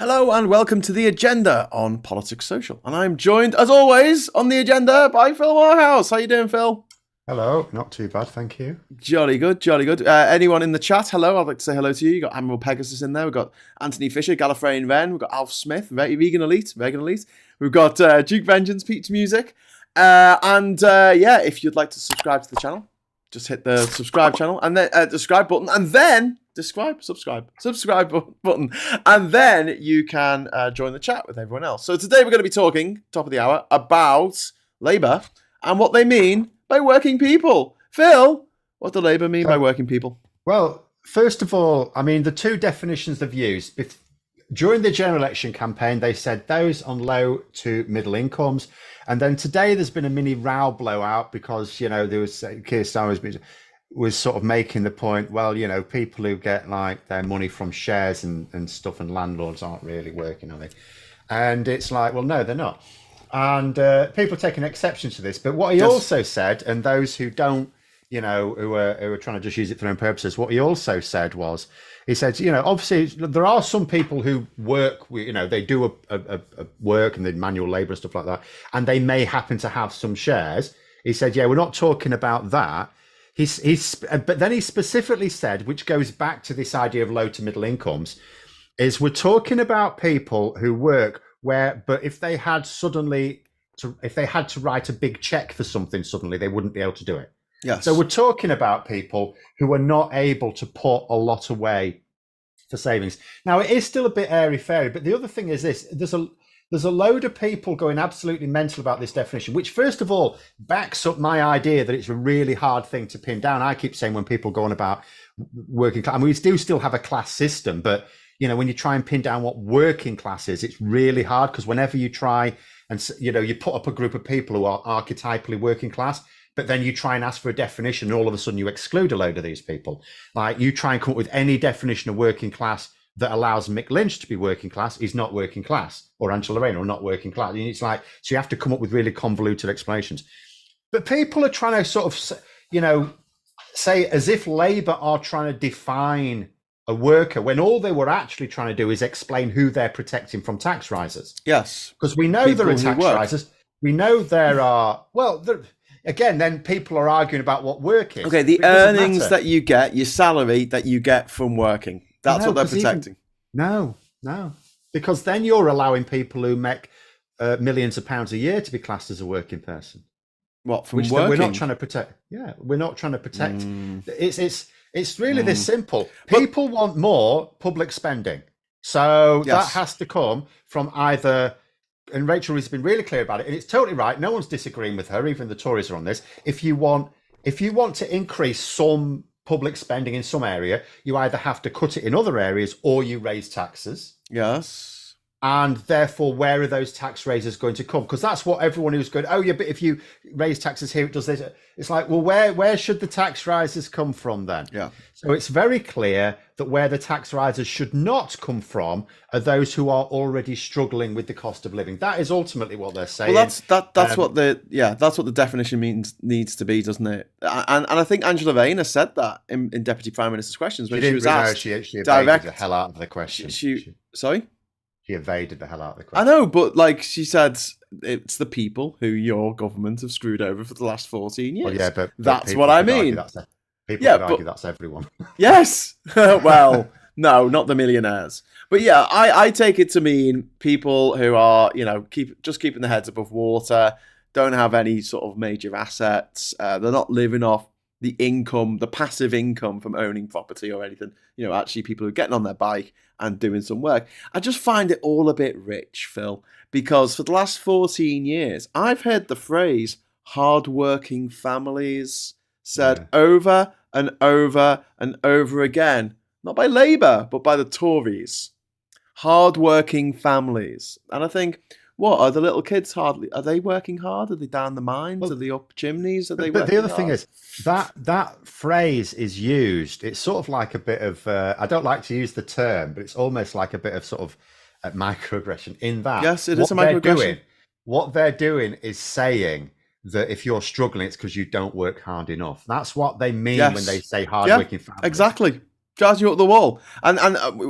Hello and welcome to The Agenda on Politics Social. And I'm joined, as always, on The Agenda by Phil Moorhouse. How you doing, Phil? Hello, not too bad, thank you. Jolly good, jolly good. Anyone in the chat, hello, I'd like to say hello to you. You've got Admiral Pegasus in there. We've got Anthony Fisher, Gallifreyan Ven. We've got Alf Smith, Vegan Elite. We've got Duke Vengeance, Pete's Music. If you'd like to subscribe to the channel, just hit the subscribe channel and then subscribe button and then subscribe button, and then you can join the chat with everyone else. So today we're going to be talking, top of the hour, about Labour and what they mean by working people. Phil, what do Labour mean by working people? Well, first of all, I mean, the two definitions they've used during the general election campaign, they said those on low to middle incomes. And then today there's been a mini row blowout because, there was Keir Starmer was sort of making the point, well, people who get like their money from shares and stuff and landlords aren't really working, are they? And it's like, well, no, they're not. And people are taking exception to this. But what he also said, and those who don't, who are trying to just use it for their own purposes, what he also said was, he said, obviously there are some people who work, they do a work and they manual labor and stuff like that, and they may happen to have some shares. He said, yeah, we're not talking about that. But then he specifically said, which goes back to this idea of low to middle incomes, is we're talking about people who work but if they had to write a big check for something suddenly, they wouldn't be able to do it. Yes. So we're talking about people who are not able to put a lot away for savings. Now, it is still a bit airy-fairy, but the other thing is this. There's a load of people going absolutely mental about this definition, which, first of all, backs up my idea that it's a really hard thing to pin down. I keep saying when people go on about working class, and we do still have a class system, but, when you try and pin down what working class is, it's really hard because whenever you try and, you put up a group of people who are archetypally working class, but then you try and ask for a definition and all of a sudden you exclude a load of these people. Like you try and come up with any definition of working class that allows Mick Lynch to be working class, he's not working class, or Angela Rayner are not working class. And it's like, so you have to come up with really convoluted explanations. But people are trying to sort of, say as if Labour are trying to define a worker when all they were actually trying to do is explain who they're protecting from tax rises. Yes. Because we know there are tax rises. We know there are, again, then people are arguing about what work is. Okay, the earnings that you get, your salary that you get from working. That's what they're protecting. No. Because then you're allowing people who make millions of pounds a year to be classed as a working person. What, from working? We're not trying to protect. Yeah, we're not trying to protect. It's really this simple. People want more public spending. So that has to come from either... And Rachel has been really clear about it, and it's totally right. No one's disagreeing with her. Even the Tories are on this. If you want to increase some public spending in some area, you either have to cut it in other areas or you raise taxes. Yes. And therefore, where are those tax raises going to come? Because that's what everyone who's going, oh yeah, but if you raise taxes here, it does this. It's like, well, where should the tax rises come from then? Yeah. So it's very clear that where the tax rises should not come from are those who are already struggling with the cost of living. That is ultimately what they're saying. Well, that's what the definition needs to be, doesn't it? And I think Angela Rayner said that in Deputy Prime Minister's questions when she was asked. She evaded the hell out of the question. Sorry. She evaded the hell out of the question. I know, but like she said, it's the people who your government have screwed over for the last 14 years. Well, yeah, but that's what I mean. People could argue that's everyone. Yes. Well, no, not the millionaires. But yeah, I take it to mean people who are, keeping their heads above water, don't have any sort of major assets. They're not living off the income, the passive income from owning property or anything. Actually people who are getting on their bike and doing some work. I just find it all a bit rich, Phil, because for the last 14 years, I've heard the phrase hard-working families said over and over and over again, not by Labour, but by the Tories. Hard-working families. And I think, what, are the little kids are they working hard? Are they down the mines? Are they up chimneys? But the other thing is, that phrase is used, it's sort of like a bit of, I don't like to use the term, but it's almost like a bit of sort of microaggression in that. Yes, it is a microaggression. What they're doing is saying that if you're struggling, it's because you don't work hard enough. That's what they mean when they say hardworking families. Exactly. Charging you up the wall. And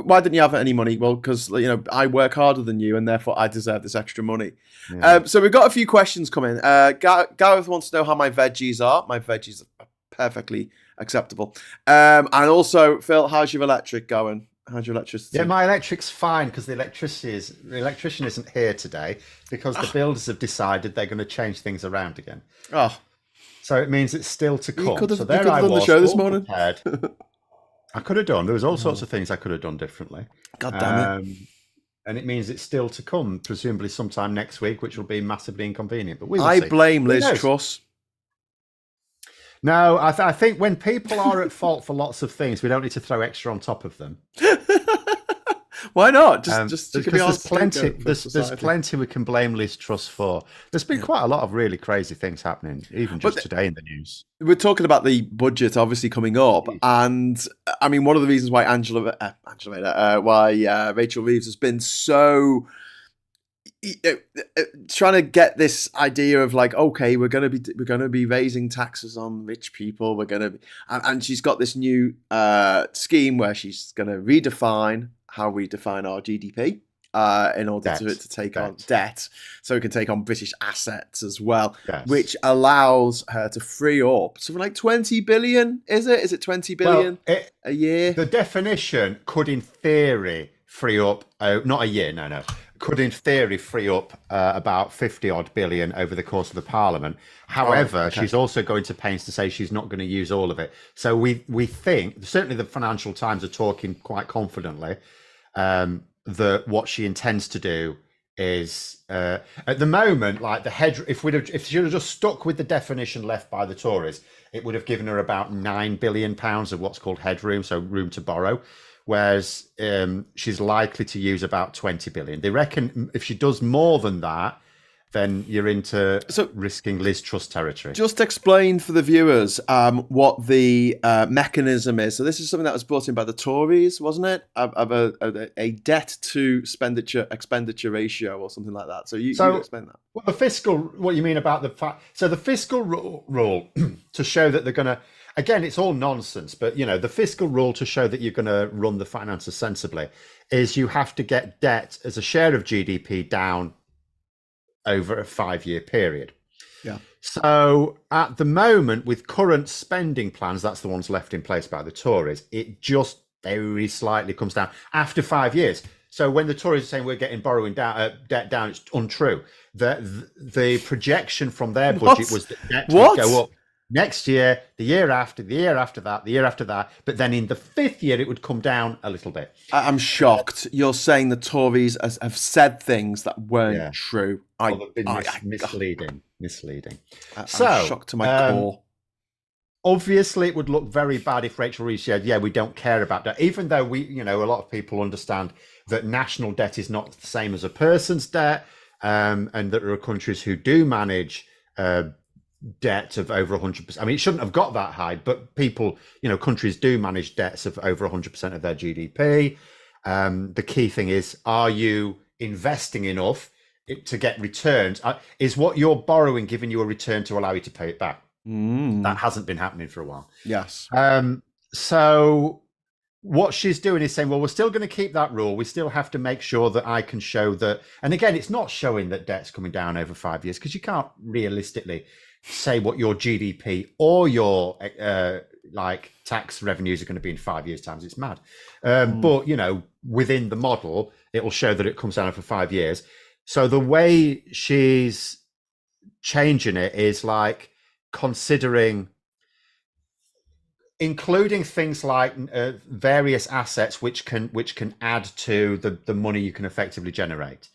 why didn't you have any money? Well, because I work harder than you, and therefore I deserve this extra money. Yeah. So we've got a few questions coming. Gareth wants to know how my veggies are. My veggies are perfectly acceptable. And also, Phil, how's your electric going? How's your electricity? Yeah, my electric's fine because the electrician isn't here today because the builders have decided they're going to change things around again. Oh, so it means it's still to come. You could have done the show this morning. I could have done. There was all sorts of things I could have done differently. God damn it. And it means it's still to come, presumably sometime next week, which will be massively inconvenient. But we will I see. blame Liz Truss. No, I think when people are at fault for lots of things, we don't need to throw extra on top of them. Why not? Just because there's plenty we can blame Liz Truss for. There's been quite a lot of really crazy things happening, even just today in the news. We're talking about the budget obviously coming up, and I mean one of the reasons why Rachel Reeves has been so trying to get this idea of like, okay, we're going to be raising taxes on rich people. And she's got this new scheme where she's going to redefine how we define our GDP in order to take on debt, so we can take on British assets as well, which allows her to free up something like 20 billion. Is it 20 billion a year? The definition could, in theory, free up. Not a year. No. Could, in theory, free up about 50 odd billion over the course of the Parliament. However, she's also going to pains to say she's not going to use all of it. So we think, certainly the Financial Times are talking quite confidently, that what she intends to do is, at the moment, like if she had just stuck with the definition left by the Tories, it would have given her about £9 billion of what's called headroom, so room to borrow. Whereas she's likely to use about 20 billion. They reckon if she does more than that, then you're into risking Liz Truss territory. Just explain for the viewers what the mechanism is. So this is something that was brought in by the Tories, wasn't it? Of a debt to expenditure ratio or something like that. So you explain that. Well, the fiscal, what you mean about the fact? So the fiscal rule to show that they're going to. Again, it's all nonsense, but the fiscal rule to show that you're going to run the finances sensibly is you have to get debt as a share of GDP down over a 5-year period. Yeah. So at the moment, with current spending plans, that's the ones left in place by the Tories, it just very slightly comes down after 5 years. So when the Tories are saying we're getting debt down, it's untrue. The projection from their budget was that debt would go up. Next year, the year after, the year after that, the year after that. But then in the 5th year, it would come down a little bit. I'm shocked. You're saying the Tories have said things that weren't true. They've been misleading. I'm shocked to my core. Obviously, it would look very bad if Rachel Reeves said, we don't care about that. Even though a lot of people understand that national debt is not the same as a person's debt, and that there are countries who do manage debt of over 100%. I mean, it shouldn't have got that high, but people, countries do manage debts of over 100% of their GDP. The key thing is, are you investing enough to get returns? Is what you're borrowing giving you a return to allow you to pay it back? That hasn't been happening for a while. Yes. So what she's doing is saying, well, we're still going to keep that rule. We still have to make sure that I can show that. And again, it's not showing that debt's coming down over 5 years, because you can't realistically say what your GDP or your tax revenues are going to be in 5 years' time. It's mad. But, within the model, it will show that it comes down for 5 years. So the way she's changing it is like including things like various assets which can add to the money you can effectively generate.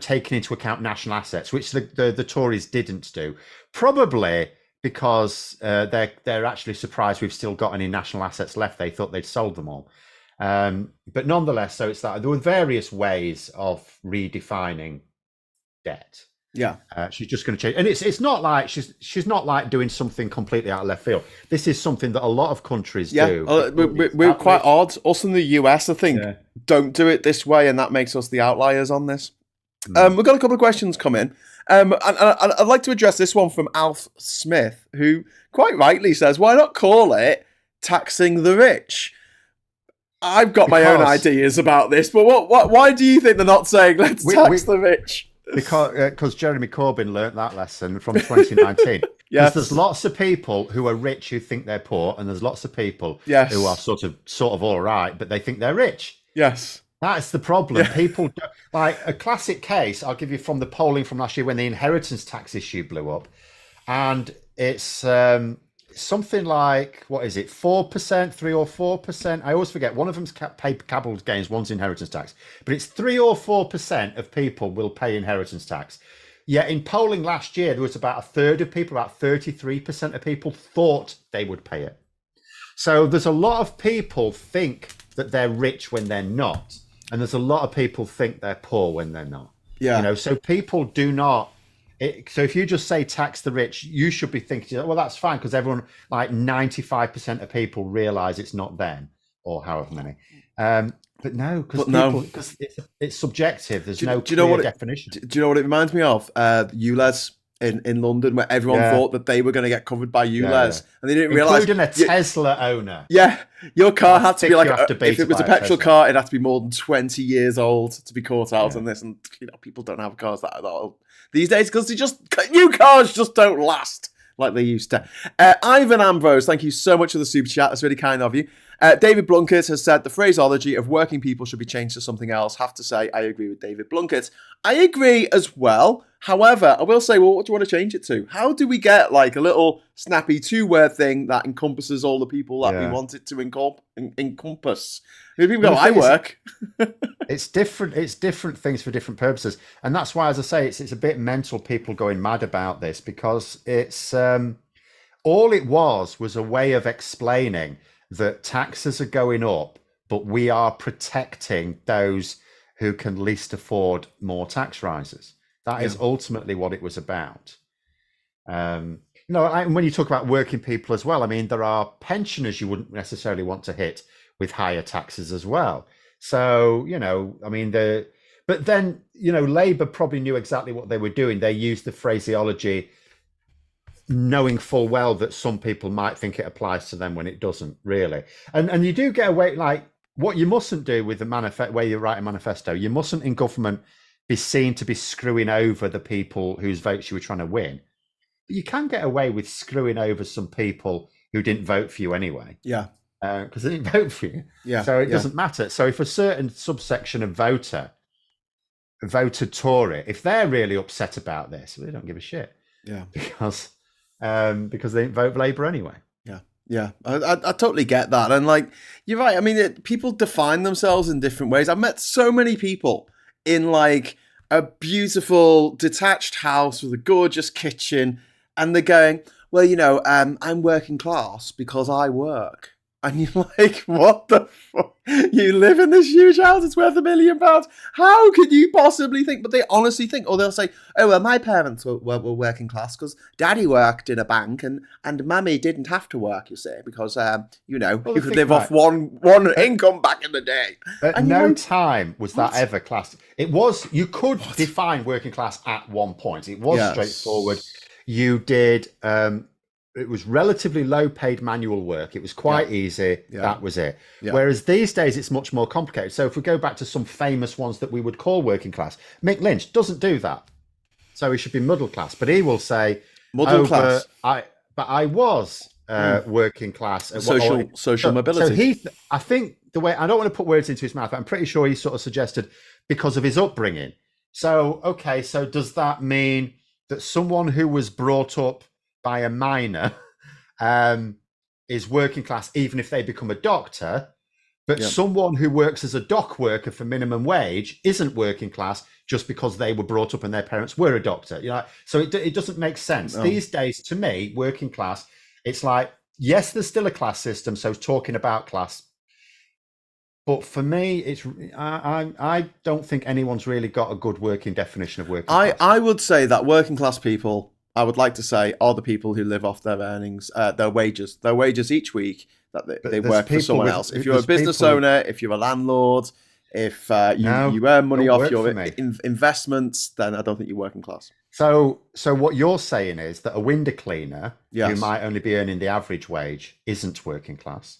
Taking into account national assets, which the Tories didn't do, probably because they're actually surprised we've still got any national assets left. They thought they'd sold them all, but nonetheless, so it's that there were various ways of redefining debt. Yeah, she's just going to change, and it's not like she's not like doing something completely out of left field. This is something that a lot of countries do. We're quite odd. Us in the US, I think, don't do it this way, and that makes us the outliers on this. We've got a couple of questions come in. And I'd like to address this one from Alf Smith, who quite rightly says, why not call it taxing the rich? I've got my own ideas about this, but why do you think they're not saying let's tax the rich? Because Jeremy Corbyn learnt that lesson from 2019. Yes, there's lots of people who are rich who think they're poor, and there's lots of people who are sort of all right, but they think they're rich. Yes, that's the problem. Yeah. People like a classic case. I'll give you from the polling from last year when the inheritance tax issue blew up, and it's something like, what is it, 4%, 3 or 4%? I always forget. One of them's capital gains, one's inheritance tax, but it's 3 or 4% of people will pay inheritance tax. Yet in polling last year, there was about a third of people, about 33% of people thought they would pay it. So there's a lot of people think that they're rich when they're not, and there's a lot of people think they're poor when they're not. Yeah, so people do not. So if you just say tax the rich, you should be thinking, well, that's fine, because everyone, like 95% of people realize it's not them, or however many. But no, because it's subjective. There's no clear definition. Do you know what it reminds me of? ULEZ in London, where everyone thought that they were going to get covered by ULEZ, and they didn't realize. Including a Tesla owner. Yeah, your car had to be like, if it was a petrol car, it had to be more than 20 years old to be caught out on this. And people don't have cars that old these days because new cars just don't last like they used to. Ivan Ambrose, thank you so much for the super chat. That's really kind of you. David Blunkett has said the phraseology of working people should be changed to something else. Have to say, I agree with David Blunkett. I agree as well. However, I will say, well, what do you want to change it to? How do we get like a little snappy two-word thing that encompasses all the people that we want it to encompass? People go, I work. It's different. It's different things for different purposes. And that's why, as I say, it's a bit mental, people going mad about this, because it's all it was a way of explaining that taxes are going up, but we are protecting those who can least afford more tax rises. That is ultimately what it was about. And when you talk about working people as well, I mean, there are pensioners you wouldn't necessarily want to hit with higher taxes as well. So, but then, Labour probably knew exactly what they were doing. They used the phraseology knowing full well that some people might think it applies to them when it doesn't really. And you do get away, like what you mustn't do with the manifesto, where you write a manifesto, you mustn't in government be seen to be screwing over the people whose votes you were trying to win. But you can get away with screwing over some people who didn't vote for you anyway. Yeah. Because they didn't vote for you. Yeah. So it doesn't matter. So if a certain subsection of voted Tory, if they're really upset about this, they don't give a shit. Yeah. Because they didn't vote Labour anyway. Yeah, I totally get that. And like, you're right. I mean, people define themselves in different ways. I've met so many people in like a beautiful detached house with a gorgeous kitchen, and they're going, well, I'm working class because I work. And you're like, what the fuck? You live in this huge house, it's worth £1 million. How could you possibly think? But they honestly think, or they'll say, oh, well, my parents were working class because daddy worked in a bank and mummy didn't have to work, you see, because, you could live off one income back in the day. At no time was that ever class. It was, you could define working class at one point. It was straightforward. You did... it was relatively low-paid manual work. It was quite easy. Yeah. That was it. Yeah. Whereas these days, it's much more complicated. So if we go back to some famous ones that we would call working class, Mick Lynch doesn't do that. So he should be middle class. But he will say, middle class. I was working class. Social mobility. So I think the way, I don't want to put words into his mouth, but I'm pretty sure he sort of suggested because of his upbringing. So, okay, so does that mean that someone who was brought up by a miner is working class even if they become a doctor, but someone who works as a dock worker for minimum wage isn't working class just because they were brought up and their parents were a doctor? So it doesn't make sense. No. These days, to me, working class, it's like, yes, there's still a class system, so talking about class, but for me, it's I don't think anyone's really got a good working definition of working class. I would say that working class people, I would like to say, are the people who live off their earnings, their wages each week that they work for someone else. If you're a business owner, if you're a landlord, if you earn money off your investments, then I don't think you're working class. So what you're saying is that a window cleaner who might only be earning the average wage isn't working class,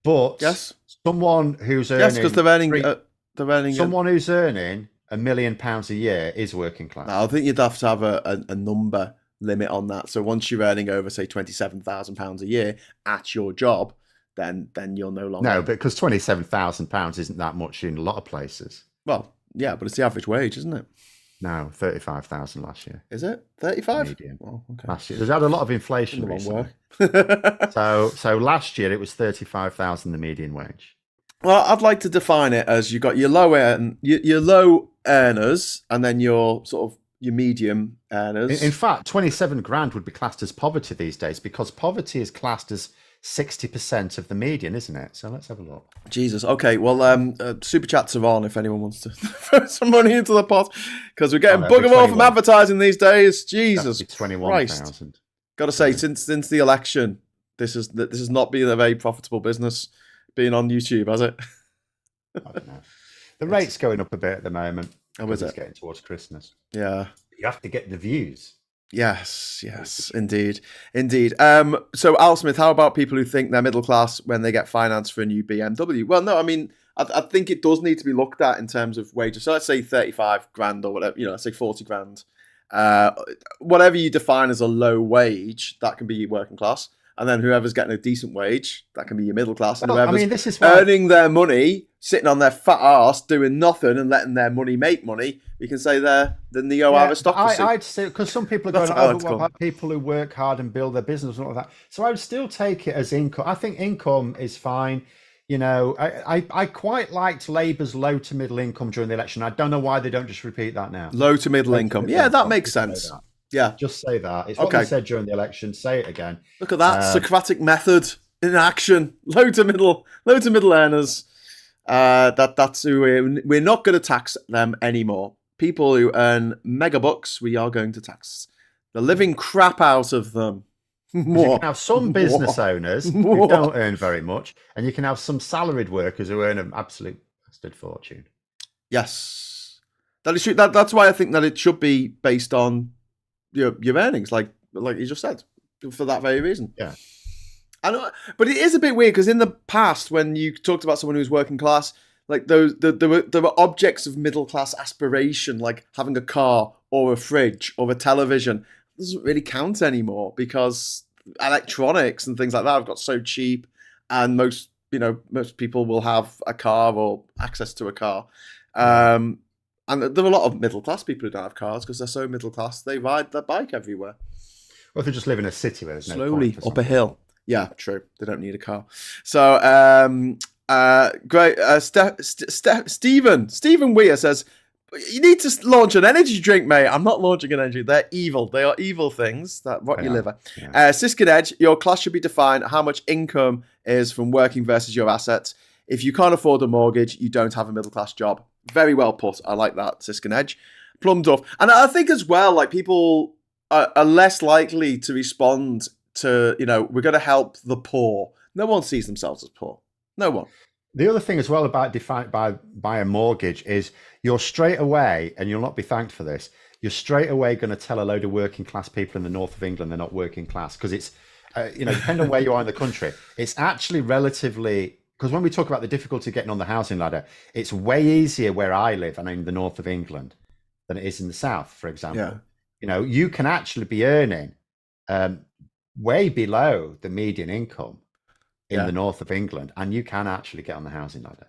But Yes. someone who's earning Yes, because they're earning. someone who's earning £1 million a year is working class. I think you'd have to have a number limit on that. So once you're earning over, say, £27,000 a year at your job, then you're no longer. No, because £27,000 isn't that much in a lot of places. Well, yeah, but it's the average wage, isn't it? No, 35,000 last year. Is it 35? Median. Well, okay. Last year, there's had a lot of inflation In the wrong recently. way. So last year it was 35,000 the median wage. Well, I'd like to define it as you got your your low earners, and then your sort of your medium earners. In fact, 27 grand would be classed as poverty these days, because poverty is classed as 60% of the median, isn't it? So let's have a look. Jesus. Okay. Well, super chats are on if anyone wants to throw some money into the pot, because we're getting bugger all from advertising these days. Jesus Christ. 21,000. Got to say, since the election, this has not been a very profitable business being on YouTube, has it? I don't know. The rate's going up a bit at the moment. Oh, is It's it? getting towards Christmas. Yeah. You have to get the views. Yes, indeed. So Al Smith, how about people who think they're middle class when they get finance for a new BMW? Well, no, I mean, I think it does need to be looked at in terms of wages. So let's say 35 grand or whatever, let's say 40 grand. Whatever you define as a low wage, that can be your working class. And then whoever's getting a decent wage, that can be your middle class. And whoever's this is why... earning their money, sitting on their fat arse, doing nothing and letting their money make money, we can say they're the neo-aristocracy. I'd say, because some people are going, what about people who work hard and build their business and all that? So I would still take it as income. I think income is fine. I quite liked Labour's low to middle income during the election. I don't know why they don't just repeat that now. Low to middle income. Yeah, that makes sense. Yeah. Just say that. It's what they said during the election. Say it again. Look at that Socratic method in action. Low to middle earners. That's who we're not going to tax them anymore. People who earn mega bucks, we are going to tax the living crap out of them. You can have some business owners who don't earn very much, and you can have some salaried workers who earn an absolute bastard fortune. Yes, that is true. That's why I think that it should be based on your earnings, like you just said, for that very reason. Yeah. I know, but it is a bit weird because in the past, when you talked about someone who's working class, like there were objects of middle class aspiration, like having a car or a fridge or a television. It doesn't really count anymore because electronics and things like that have got so cheap, and most people will have a car or access to a car. And there are a lot of middle class people who don't have cars because they're so middle class they ride their bike everywhere. Well, if they just live in a city where there's no slowly up a hill. Yeah, true. They don't need a car. So, great. Stephen Weir says, you need to launch an energy drink, mate. I'm not launching an energy. They're evil. They are evil things that rot your liver. Yeah. Siskin Edge, your class should be defined how much income is from working versus your assets. If you can't afford a mortgage, you don't have a middle class job. Very well put. I like that, Siskin Edge. Plum Duff. And I think as well, like people are less likely to respond to, we're going to help the poor. No one sees themselves as poor. No one. The other thing as well about defined by a mortgage is you're straight away, and you'll not be thanked for this, you're straight away going to tell a load of working class people in the north of England they're not working class, because it's, depending on where you are in the country, it's actually relatively, because when we talk about the difficulty getting on the housing ladder, it's way easier where I live and in the north of England than it is in the south, for example. Yeah. You can actually be earning way below the median income in the north of England, and you can actually get on the housing ladder.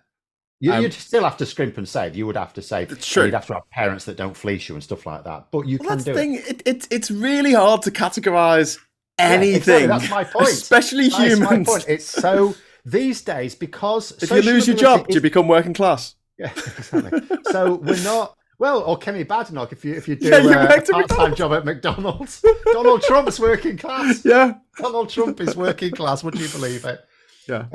You'd still have to scrimp and save. You would have to save. It's true. You'd have to have parents that don't fleece you and stuff like that. But you can do it. It's really hard to categorize anything. Exactly. That's my point. Especially humans. My point. It's so these days, because if you lose your job, do you become working class? Yeah, exactly. So we're not. Well, or Kenny Badenoch, if you do a part-time job at McDonald's. Donald Trump's working class. Yeah. Donald Trump is working class. Would you believe it? Yeah.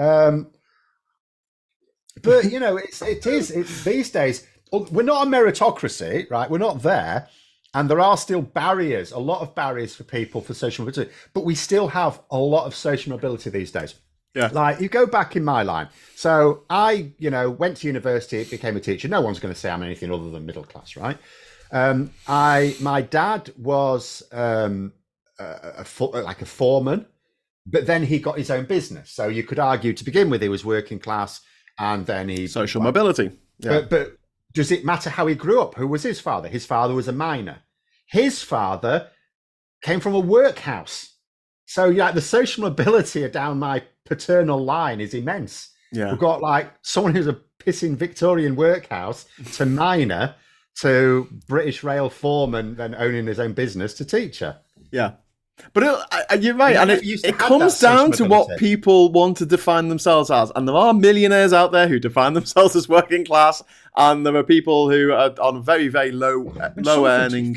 But it is these days. We're not a meritocracy, right? We're not there, and there are still barriers, a lot of barriers for people for social mobility. But we still have a lot of social mobility these days. Yeah. Like you go back in my line. So I, went to university, became a teacher. No one's going to say I'm anything other than middle class, right? My dad was like a foreman But then he got his own business. So you could argue to begin with, he was working class, and then he Social mobility. Yeah. But does it matter how he grew up? Who was his father? His father was a miner. His father came from a workhouse. So the social mobility down my paternal line is immense. Yeah. We've got like someone who's a pissing Victorian workhouse to miner to British rail foreman, then owning his own business to teacher. Yeah. But you're right, and it have comes that down to social what mobility. people want to define themselves as. And there are millionaires out there who define themselves as working class, and there are people who are on very, very low earning,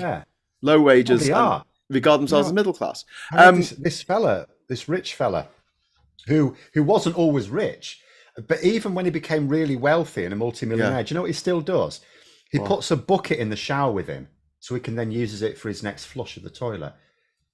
low wages, and regard themselves as middle class. This rich fella, who wasn't always rich, but even when he became really wealthy and a multimillionaire, do you know what he still does? He puts a bucket in the shower with him, so he can then uses it for his next flush of the toilet.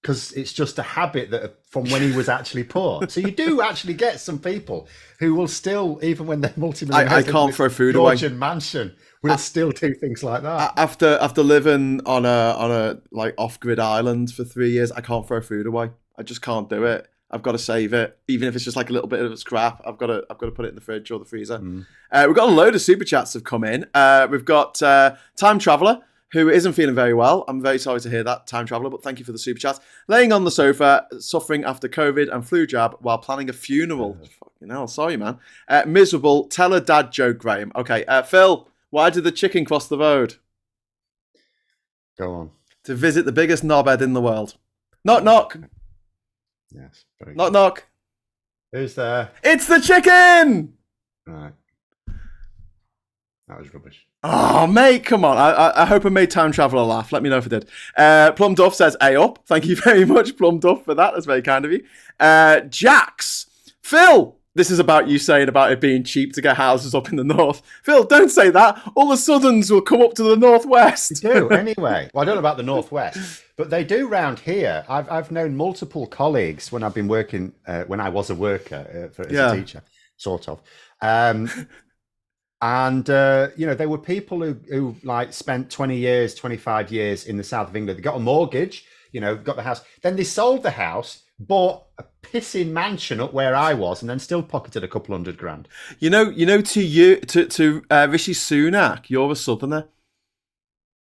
Because it's just a habit that from when he was actually poor. So you do actually get some people who will still, even when they're multimillionaires, I can't throw food away. Georgian mansion, will still do things like that. After living on a like off-grid island for 3 years, I can't throw food away. I just can't do it. I've got to save it, even if it's just like a little bit of scrap. I've got to put it in the fridge or the freezer. We've got a load of super chats have come in. We've got Time Traveller, who isn't feeling very well. I'm very sorry to hear that, Time Traveller, but thank you for the super chat. Laying on the sofa, suffering after COVID and flu jab while planning a funeral. Fucking hell, sorry, man. Miserable. Tell a dad joke, Graham. Okay, Phil, why did the chicken cross the road? Go on. To visit the biggest knobhead in the world. Knock, knock. Yes. Very Knock, good. knock. Who's there? It's the chicken! Right. That was rubbish. Oh, mate, come on. I hope I made Time Traveller laugh. Let me know if I did. Plum Duff says, A up. Thank you very much, Plum Duff, for that. That's very kind of you. Jax. Phil, this is about you saying about it being cheap to get houses up in the north. Phil, don't say that. All the southerns will come up to the northwest. They do, anyway. Well, I don't know about the northwest, but they do round here. I've known multiple colleagues when I've been working, when I was a worker as a teacher, sort of. And, they were people who like spent 20 years, 25 years in the south of England. They got a mortgage, got the house. Then they sold the house, bought a pissing mansion up where I was, and then still pocketed a couple $100 grand. To Rishi Sunak, you're a southerner.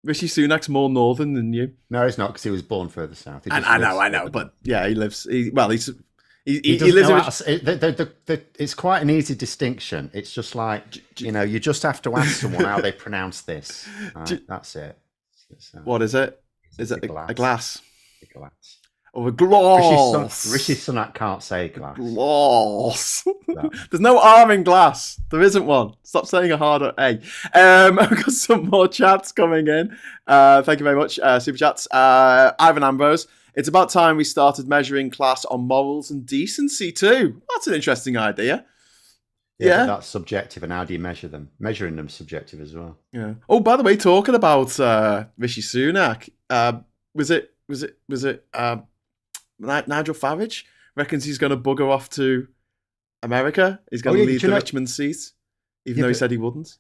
Rishi Sunak's more northern than you. No, he's not, because he was born further south. I know. But yeah, he lives... He lives... It's quite an easy distinction. It's just like, you just have to ask someone how they pronounce this. Right? That's it. What is it? Is it a glass? A glass. Or a glass? Rishi Sunak can't say glass. Glass. No. There's no R in glass. There isn't one. Stop saying a harder A. I've got some more chats coming in. Thank you very much, super chats. Ivan Ambrose. It's about time we started measuring class on morals and decency too. That's an interesting idea. Yeah. But that's subjective, and how do you measure them? Measuring them is subjective as well. Yeah. Oh, by the way, talking about Rishi Sunak, was it Nigel Farage reckons he's going to bugger off to America? He's going to leave the Richmond seat, even though he said he wouldn't.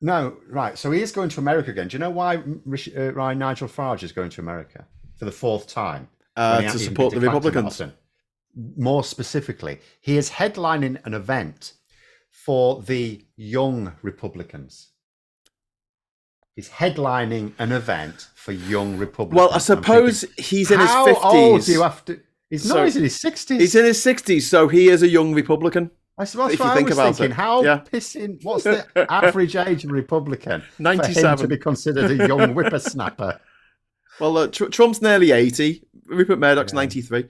No, right. So he is going to America again. Do you know why Nigel Farage is going to America for the fourth time? To support the Republicans. More specifically, he is headlining an event for the young Republicans. He's headlining an event for young Republicans. Well, I suppose he's in his 50s. How old do you have to... He's in his 60s. He's in his 60s, so he is a young Republican. I suppose if you think about it. Pissing... What's the average age of a Republican 97. for him to be considered a young whippersnapper? Well, Trump's nearly 80. Rupert Murdoch's 93.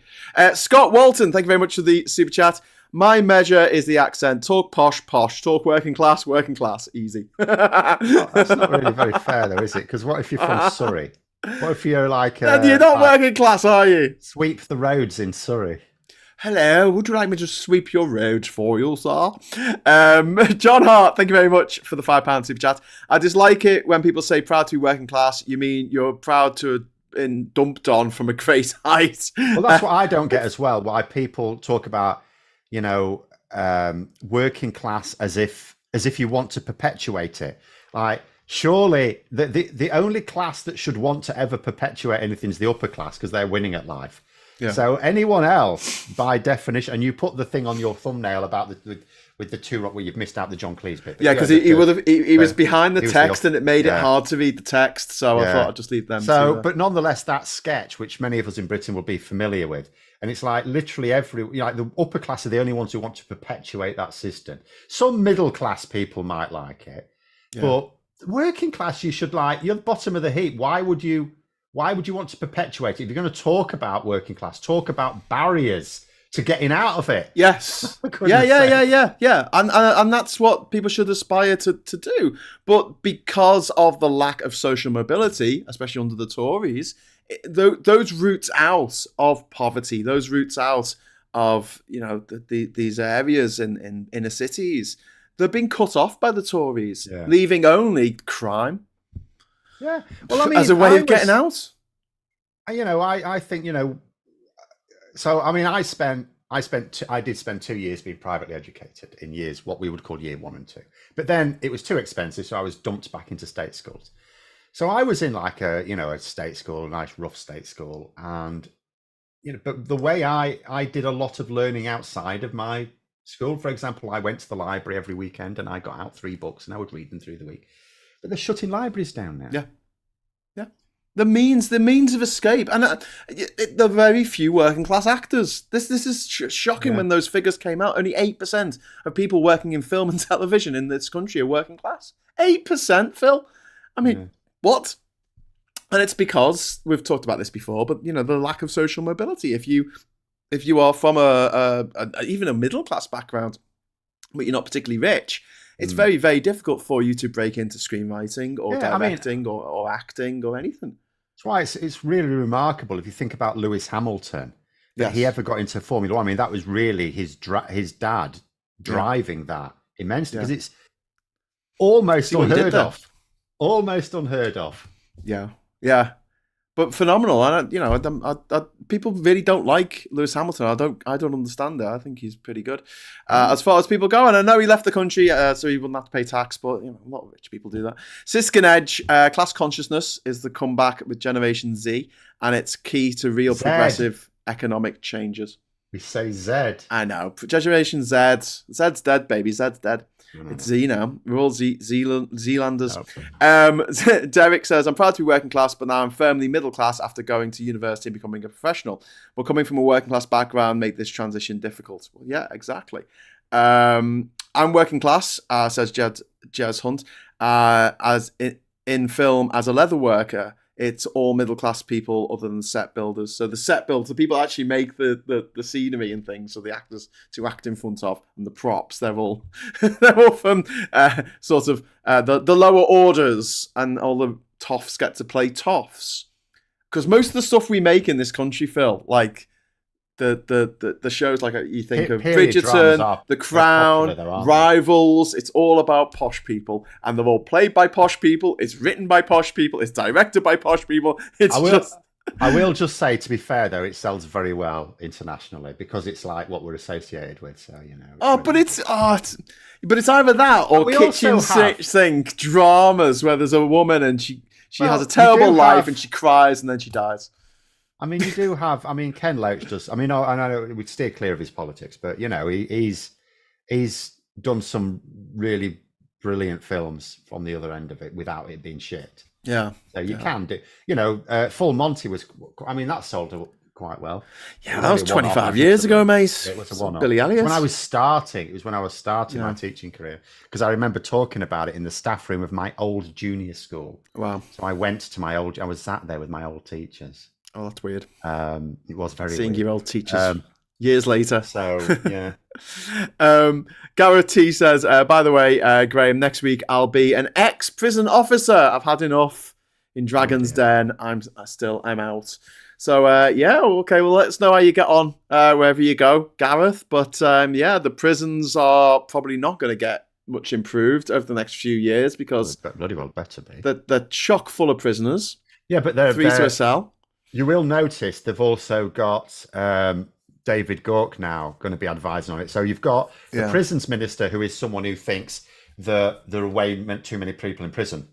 Scott Walton, thank you very much for the super chat. My measure is the accent. Talk posh, posh. Talk working class, easy. That's not really very fair, though, is it? Because what if you're from Surrey? What if you're like... you're not working class, are you? Sweep the roads in Surrey. Hello, would you like me to sweep your roads for you, sir? John Hart, thank you very much for the £5 super chat. I dislike it when people say proud to be working class. You mean you're proud to have been dumped on from a great height. Well, that's what I don't get as well, why people talk about, working class as if you want to perpetuate it. Like, surely the only class that should want to ever perpetuate anything is the upper class, because they're winning at life. Yeah. So anyone else, by definition, and you put the thing on your thumbnail about with the two rock where you've missed out the John Cleese bit. Yeah, because he was behind the text and it made it hard to read the text. So I thought I'd just leave them. So, but nonetheless, that sketch, which many of us in Britain will be familiar with, and it's like literally like the upper class are the only ones who want to perpetuate that system. Some middle class people might like it, but working class, you should you're the bottom of the heap. Why would you want to perpetuate it? If you're going to talk about working class, talk about barriers to getting out of it. Yes. Yeah. And that's what people should aspire to do. But because of the lack of social mobility, especially under the Tories, those roots out of poverty, those roots out of these areas in inner cities, they're being cut off by the Tories, leaving only crime. Yeah. Well, I mean, as a way of getting out. I think So I mean, I did spend 2 years being privately educated in years what we would call year 1 and 2. But then it was too expensive, so I was dumped back into state schools. So I was in a state school, a nice rough state school, and but the way I did a lot of learning outside of my school. For example, I went to the library every weekend and I got out 3 books and I would read them through the week. But they're shutting libraries down now. Yeah. The means of escape, and the very few working class actors. This is shocking. When those figures came out, only 8% of people working in film and television in this country are working class. 8%, Phil. I mean, what? And it's because we've talked about this before, but the lack of social mobility. If you are from even a middle class background, but you're not particularly rich, it's very, very difficult for you to break into screenwriting or directing or acting or anything. That's why it's really remarkable if you think about Lewis Hamilton, that he ever got into Formula 1. I mean, that was really his dad driving that immensely, because it's almost unheard of. Almost unheard of. Yeah. But phenomenal. And people really don't like Lewis Hamilton. I don't understand it. I think he's pretty good as far as people go. And I know he left the country, so he wouldn't have to pay tax. But a lot of rich people do that. Siskin Edge, class consciousness is the comeback with Generation Z, and it's key to real progressive economic changes. We say Z. I know. Generation Z. Z's dead, baby. Z's dead. It's Z now. We're all Zealanders. Okay. Derek says, I'm proud to be working class, but now I'm firmly middle class after going to university and becoming a professional. But coming from a working class background make this transition difficult. Well, yeah, exactly. I'm working class, says Jez Hunt, as in film as a leather worker. It's all middle class people other than set builders. So the set builders, the people actually make the scenery and things, so the actors to act in front of, and the props, they're all from sort of the lower orders, and all the toffs get to play toffs. Because most of the stuff we make in this country, Phil, like the shows, like you think of Bridgerton, The Crown, Rivals, it's all about posh people, and they're all played by posh people. It's written by posh people. It's directed by posh people. I will just say, to be fair though, it sells very well internationally because it's like what we're associated with. So but it's either that or kitchen sink dramas where there's a woman and she has a terrible life and she cries and then she dies. I mean, you do have. I mean, Ken Loach does. I mean, I know we'd steer clear of his politics, but he's done some really brilliant films from the other end of it without it being shit. Yeah. So you can do. Full Monty was. I mean, that sold quite well. Yeah, that was 25 years ago, mate. It was a one-off. Billy Elliot. It was when I was starting my teaching career, because I remember talking about it in the staff room of my old junior school. Wow. So I was sat there with my old teachers. Oh, that's weird. It was very seeing weird. Your old teachers years later. So yeah. Gareth T says, by the way, Graham, next week I'll be an ex-prison officer. I've had enough in Dragon's Den. I'm out. So okay. Well, let us know how you get on wherever you go, Gareth. But the prisons are probably not going to get much improved over the next few years because bloody well better be. They're chock full of prisoners. Yeah, but they're 3 to a cell. You will notice they've also got David Gauke now going to be advising on it. So you've got the prisons minister, who is someone who thinks that there are way too many people in prison.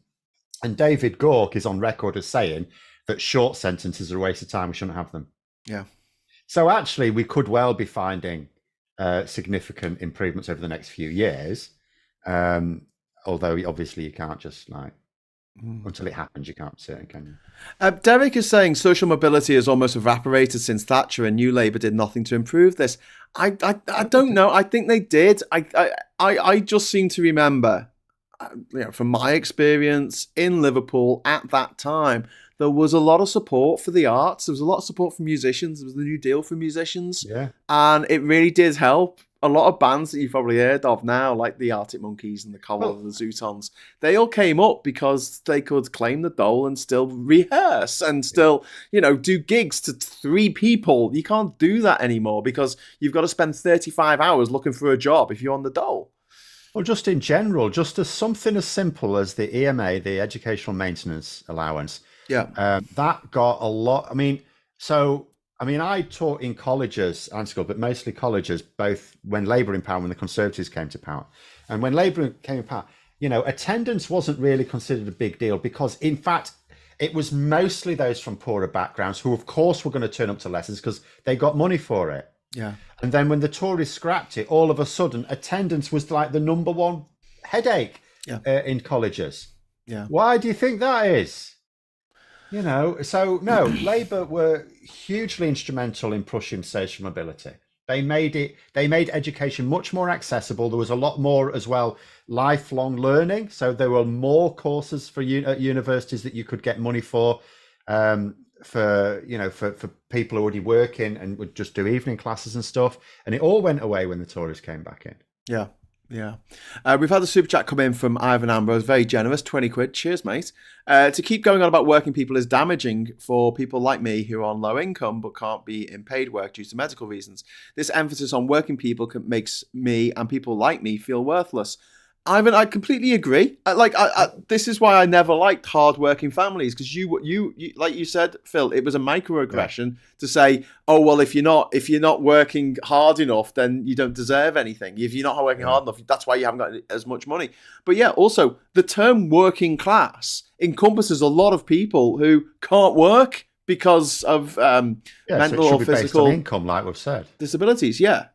And David Gauke is on record as saying that short sentences are a waste of time. We shouldn't have them. Yeah. So actually, we could well be finding significant improvements over the next few years. Although obviously you can't just like until it happens, you can't say it, can you? Derek is saying social mobility has almost evaporated since Thatcher, and New Labour did nothing to improve this. I don't know. I think they did. I just seem to remember, from my experience in Liverpool at that time, there was a lot of support for the arts. There was a lot of support for musicians. There was the New Deal for musicians. Yeah. And it really did help. A lot of bands that you've probably heard of now, like the Arctic Monkeys and the Coral and the Zootons, they all came up because they could claim the dole and still rehearse and still, do gigs to 3 people. You can't do that anymore because you've got to spend 35 hours looking for a job if you're on the dole. Well, just in general, just as something as simple as the EMA, the Educational Maintenance Allowance, that got a lot. I taught in colleges and school, but mostly colleges, both when Labour in power, when the Conservatives came to power. And when Labour came in power, attendance wasn't really considered a big deal because, in fact, it was mostly those from poorer backgrounds who, of course, were going to turn up to lessons because they got money for it. Yeah. And then when the Tories scrapped it, all of a sudden, attendance was like the number one headache in colleges. Yeah. Why do you think that is? So no, Labour were hugely instrumental in pushing social mobility. They made education much more accessible. There was a lot more as well, lifelong learning. So there were more courses at universities that you could get money for people who already working and would just do evening classes and stuff. And it all went away when the Tories came back in. Yeah. Yeah. We've had the super chat come in from Ivan Ambrose, very generous, 20 quid. Cheers, mate. To keep going on about working people is damaging for people like me who are on low income but can't be in paid work due to medical reasons. This emphasis on working people makes me and people like me feel worthless. Ivan, I completely agree. This is why I never liked hard-working families, because you like you said, Phil, it was a microaggression to say, oh well, if you're not working hard enough, then you don't deserve anything. If you're not working hard enough, that's why you haven't got as much money. But yeah, also the term working class encompasses a lot of people who can't work because of mental or physical income, like we've said, disabilities. Yeah.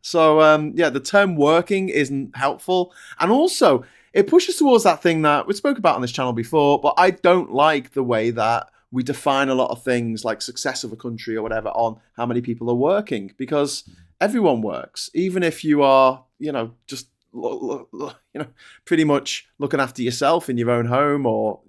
So the term working isn't helpful, and also it pushes towards that thing that we spoke about on this channel before. But I don't like the way that we define a lot of things like success of a country or whatever on how many people are working, because everyone works, even if you are, just pretty much looking after yourself in your own home, or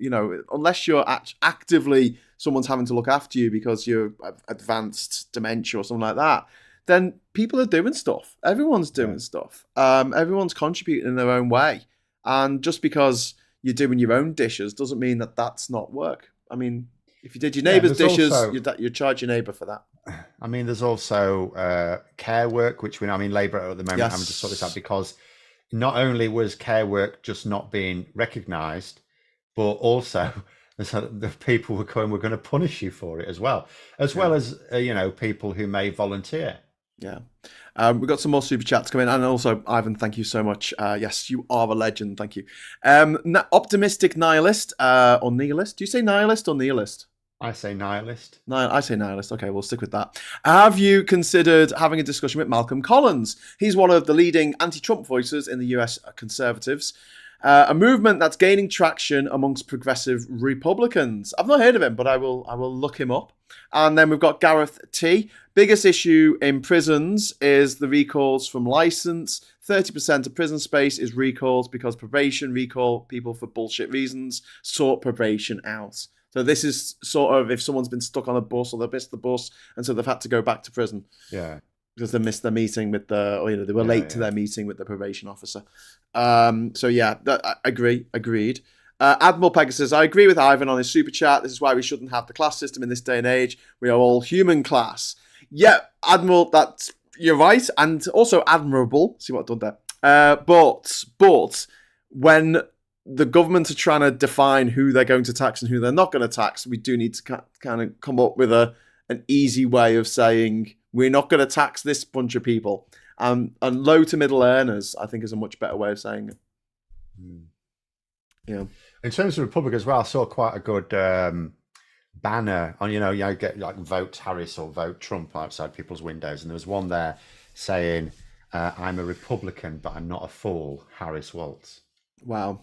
unless you're actively someone's having to look after you because you're advanced dementia or something like that, then people are doing stuff. Everyone's doing stuff. Everyone's contributing in their own way, and just because you're doing your own dishes doesn't mean that that's not work. I mean, if you did your neighbour's dishes, you charge your neighbour for that. I mean, there's also care work, which Labour at the moment having to sort this out, because not only was care work just not being recognised, but also the people we're going to punish you for it as well as people who may volunteer. Yeah. We've got some more super chats coming, and also Ivan, thank you so much. Yes, you are a legend. Thank you. Optimistic nihilist or nihilist? Do you say nihilist or nihilist? I say nihilist. I say nihilist. Okay, we'll stick with that. Have you considered having a discussion with Malcolm Collins? He's one of the leading anti-Trump voices in the US Conservatives, a movement that's gaining traction amongst progressive Republicans. I've not heard of him, but I will look him up. And then we've got Gareth T. Biggest issue in prisons is the recalls from license. 30% of prison space is recalls because probation recall people for bullshit reasons, sort probation out. So this is sort of if someone's been stuck on a bus or they missed the bus and so they've had to go back to prison. Yeah. Because they missed their meeting with they were late to their meeting with the probation officer. Agreed. Admiral Pegasus, I agree with Ivan on his super chat. This is why we shouldn't have the class system in this day and age. We are all human class. Yeah, Admiral, you're right, and also admirable. See what I've done there. But when the government are trying to define who they're going to tax and who they're not going to tax, we do need to kind of come up with an easy way of saying we're not going to tax this bunch of people. And low to middle earners, I think, is a much better way of saying it. Yeah. In terms of Republic as well, I saw quite a good banner on, you get like vote Harris or vote Trump outside people's windows, and there was one there saying, "I'm a Republican, but I'm not a fool." Harris Waltz. Wow.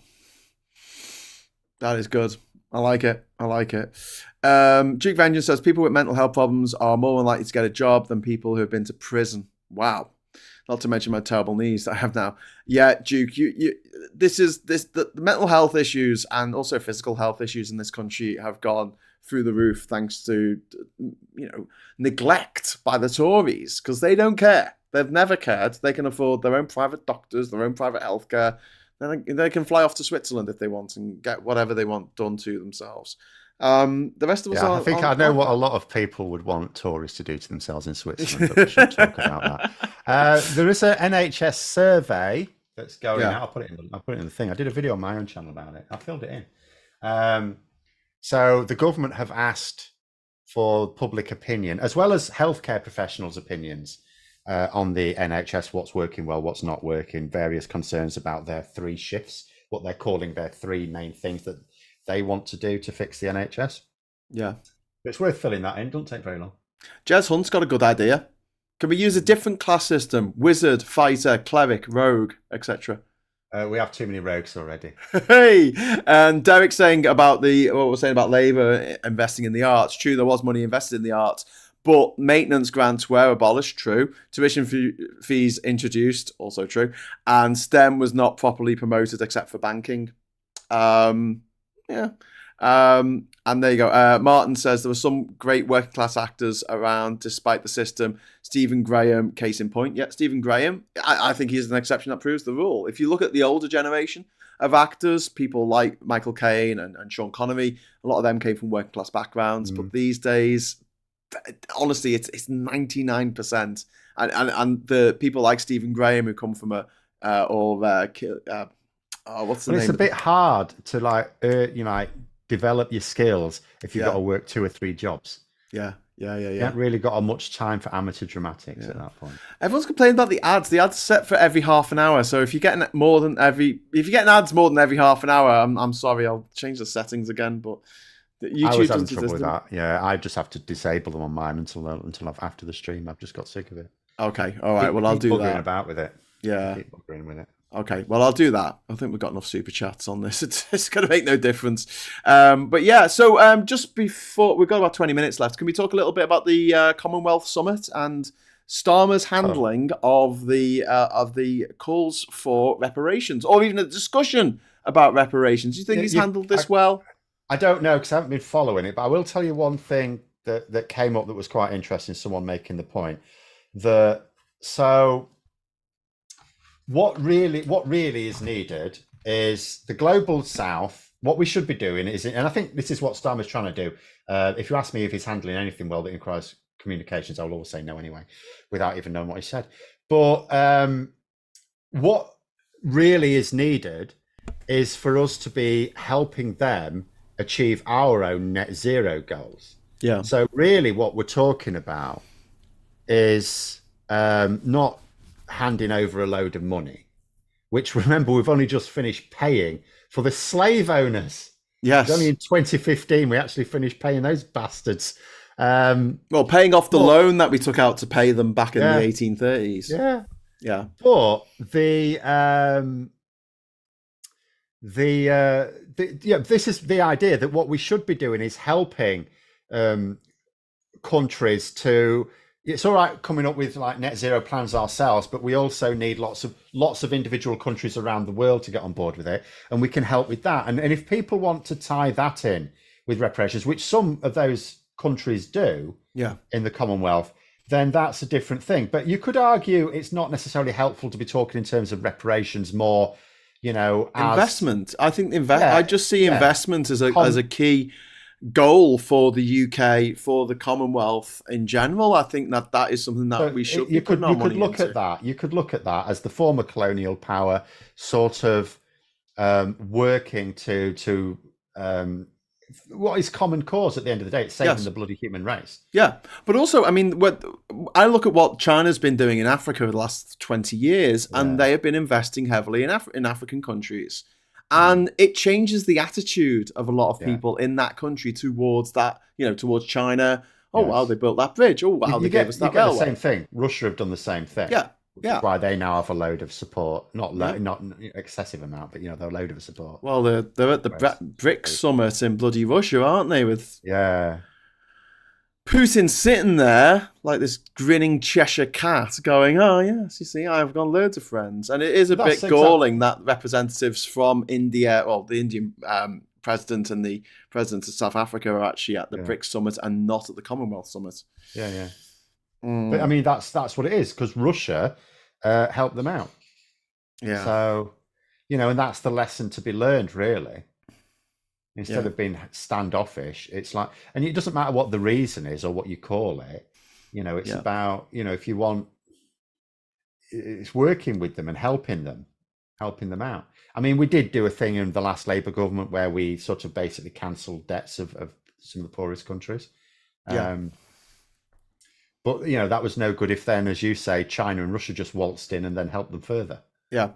That is good. I like it. I like it. Duke Vengeance says people with mental health problems are more likely to get a job than people who have been to prison. Wow. Not to mention my terrible knees that I have now. Yeah, Duke, the mental health issues and also physical health issues in this country have gone through the roof thanks to neglect by the Tories, because they don't care. They've never cared. They can afford their own private doctors, their own private healthcare. They can fly off to Switzerland if they want and get whatever they want done to themselves. The rest of us I think I know what a lot of people would want Tories to do to themselves in Switzerland, but we should talk about that. There is an NHS survey that's going out. I'll put it in the thing. I did a video on my own channel about it. I filled it in. So the government have asked for public opinion, as well as healthcare professionals' opinions, on the NHS, what's working well, what's not working, various concerns about their 3 shifts, what they're calling their 3 main things that they want to do to fix the NHS. Yeah. It's worth filling that in. Don't take very long. Jez Hunt's got a good idea. Can we use a different class system? Wizard, fighter, cleric, rogue, etc. We have too many rogues already. Hey, and Derek's saying about what we're saying about Labour investing in the arts. True, there was money invested in the arts, but maintenance grants were abolished. True. Tuition fees introduced. Also true. And STEM was not properly promoted except for banking. Yeah. And there you go. Martin says there were some great working class actors around despite the system. Stephen Graham, case in point. Yeah, Stephen Graham. I think he's an exception that proves the rule. If you look at the older generation of actors, people like Michael Caine and Sean Connery, a lot of them came from working class backgrounds. But these days, honestly, it's 99%. And the people like Stephen Graham who come from what's the name? It's a bit hard to develop your skills if you've got to work 2 or 3 jobs. Yeah. You haven't really got much time for amateur dramatics at that point. Everyone's complaining about the ads. The ads are set for every half an hour. So if you're getting ads more than every half an hour, I'm sorry, I'll change the settings again. But YouTube I was having trouble with that. Yeah, I just have to disable them on mine until after the stream. I've just got sick of it. Okay, all right. Well, I'll do that. Keep about with it. Yeah. Keep buggering with it. Okay, well, I'll do that. I think we've got enough super chats on this. It's going to make no difference. But yeah, so just before, we've got about 20 minutes left. Can we talk a little bit about the Commonwealth Summit and Starmer's handling of the calls for reparations, or even a discussion about reparations? Do you think he's handled this well? I don't know, because I haven't been following it, but I will tell you one thing that came up that was quite interesting, someone making the point. What really is needed is the global south. What we should be doing is, and I think this is what Starmer's trying to do. If you ask me if he's handling anything well that requires communications, I'll always say no anyway, without even knowing what he said. But what really is needed is for us to be helping them achieve our own net zero goals. Yeah. So really what we're talking about is not handing over a load of money, which, remember, we've only just finished paying for the slave owners. Yes. Only in 2015 we actually finished paying those bastards. Well, paying off the loan that we took out to pay them back in the 1830s. Yeah. But this is the idea that what we should be doing is helping countries to. It's all right coming up with like net zero plans ourselves, but we also need lots of individual countries around the world to get on board with it, and we can help with that. And if people want to tie that in with reparations, which some of those countries do, in the Commonwealth, then that's a different thing. But you could argue it's not necessarily helpful to be talking in terms of reparations more, investment. I think I just see investment as a key goal for the UK, for the Commonwealth in general. I think that is something that we should be putting our money into. You could look at that as the former colonial power sort of working to what is common cause at the end of the day. It's saving the bloody human race. Yeah, but also, I mean, I look at what China's been doing in Africa for the last 20 years, and they have been investing heavily in African countries. And it changes the attitude of a lot of Yeah. people in that country towards that, towards China. Oh, wow, Yes. they built that bridge. Oh, wow, they gave us that you get the railway. same thing. Russia have done the same thing. Yeah, Which yeah. is why they now have a load of support. Not Yeah. not excessive amount, but they're a load of support. Well, they're at the BRICS summit in bloody Russia, aren't they? With Putin sitting there like this grinning Cheshire cat going, oh, yes, you see, I've got loads of friends. And it is a bit galling that representatives from India, well, the Indian president and the president of South Africa are actually at the BRICS summit and not at the Commonwealth summit. Yeah. But I mean, that's what it is, because Russia helped them out. Yeah. So, and that's the lesson to be learned, really. Instead of being standoffish, it's like, and it doesn't matter what the reason is or what you call it. It's about, if you want, it's working with them and helping them out. I mean, we did do a thing in the last Labour government where we sort of basically cancelled debts of some of the poorest countries. But, that was no good if then, as you say, China and Russia just waltzed in and then helped them further. Yeah.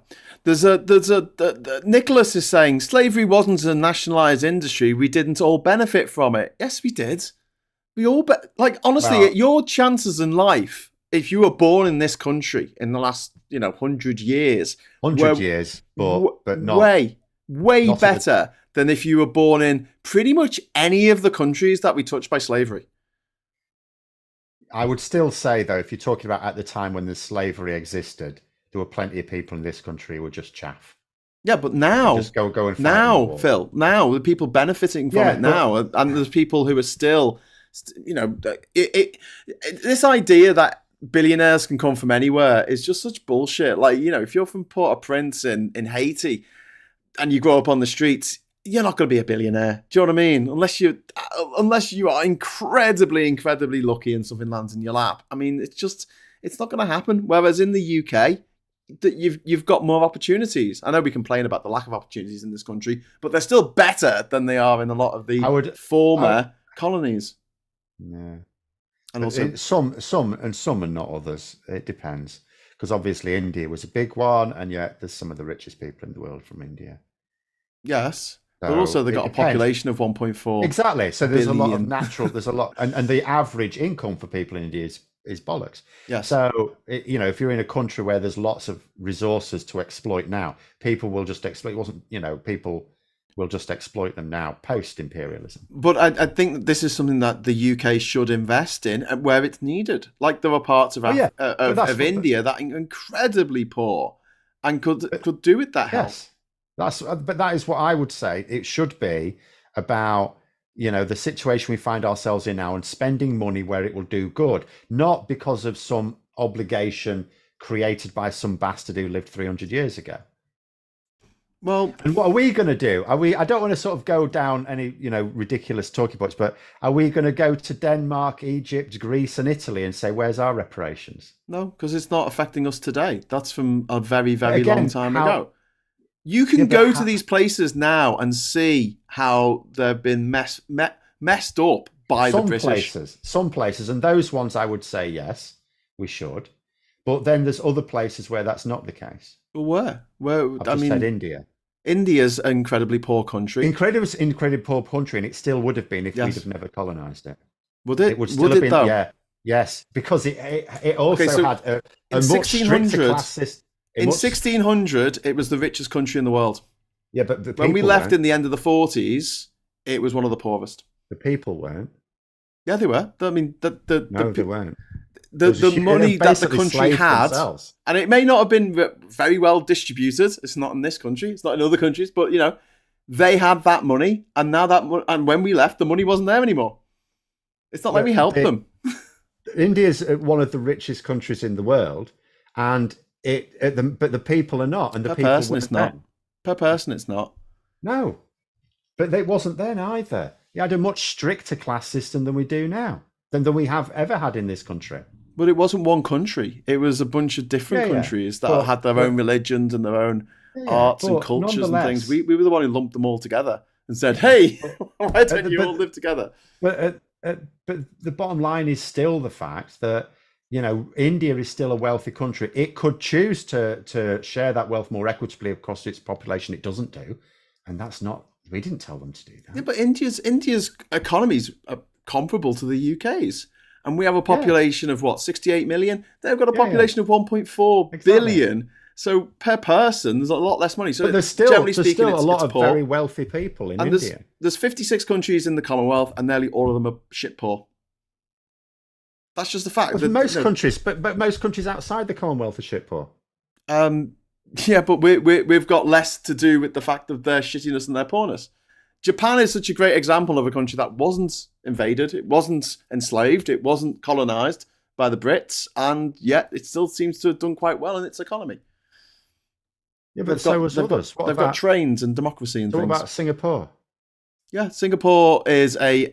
Nicholas is saying slavery wasn't a nationalized industry. We didn't all benefit from it. Yes, we did. We all, honestly, your chances in life, if you were born in this country in the last, 100 years. 100 years, but not. Way not better than if you were born in pretty much any of the countries that we touched by slavery. I would still say, though, if you're talking about at the time when the slavery existed, there were plenty of people in this country who were just chaff. Yeah, but now, just go and fight now, Phil, now the people benefiting from it now, and there's people who are still, this idea that billionaires can come from anywhere is just such bullshit. Like, if you're from Port-au-Prince in Haiti and you grow up on the streets, you're not going to be a billionaire. Do you know what I mean? Unless you are incredibly, incredibly lucky and something lands in your lap. I mean, it's not going to happen. Whereas in the UK, that you've got more opportunities. I know we complain about the lack of opportunities in this country, but they're still better than they are in a lot of the former colonies. Yeah, and also some and not others. It depends, because obviously India was a big one, and yet there's some of the richest people in the world from India. Yes, so but also they've got a population of 1.4. Exactly. So there's a lot of natural. There's a lot, and the average income for people in India is bollocks. Yes. So, if you're in a country where there's lots of resources to exploit now, people will just exploit. People will just exploit them now, post-imperialism. But I think that this is something that the UK should invest in where it's needed. Like there are parts of India that are incredibly poor and could do with that help. Yes. But that is what I would say. It should be about the situation we find ourselves in now and spending money where it will do good, not because of some obligation created by some bastard who lived 300 years ago. Well, and what are we going to do? I don't want to sort of go down any, ridiculous talking points, but are we going to go to Denmark, Egypt, Greece and Italy and say, where's our reparations? No, because it's not affecting us today. That's from a very, very long time ago. You can go to these places now and see how they've been messed up by the British. Some places, and those ones I would say, yes, we should. But then there's other places where that's not the case. Well, where? I've just said India. India's an incredibly poor country. Incredibly poor country, and it still would have been if we'd have never colonised it. Would it? It would still have been, though? Yeah, yes, because it also had a much stricter class system. In 1600, it was the richest country in the world. Yeah, but when we left in the end of the 40s, it was one of the poorest. The people weren't. Yeah, they were. I mean, they weren't. The money that the country had, themselves. And it may not have been very well distributed. It's not in this country. It's not in other countries. But they had that money, and now and when we left, the money wasn't there anymore. It's not like we helped them. India's one of the richest countries in the world, and but the people are not, and the people it's not. Per person, it's not. No, but it wasn't then either. You had a much stricter class system than we do now, than we have ever had in this country. But it wasn't one country. It was a bunch of different countries that had their own religions and their own arts and cultures and things. We were the one who lumped them all together and said, "Hey, why don't you all live together?" But the bottom line is still the fact that India is still a wealthy country. It could choose to share that wealth more equitably across its population. It doesn't do. And that's not, we didn't tell them to do Yeah, that. but India's economies are comparable to the UK's. And we have a Yeah, population of what, 68 million? They've got a yeah, population of 1.4 exactly. billion. So per person, there's a lot less money. But So generally there's speaking, still a it's lot of poor. very wealthy people in And India. there's 56 countries in the Commonwealth, and nearly all of them are shit poor. That's just a fact. Well, most countries, but most countries outside the Commonwealth are shit poor. Um, yeah, but we've got less to do with the fact of their shittiness and their poorness. Japan is such a great example of a country that wasn't invaded, it wasn't enslaved, it wasn't colonized by the Brits, and yet it still seems to have done quite well in its economy. Yeah, but so was others. They've got trains and democracy and So what things. about Singapore? Yeah, Singapore is a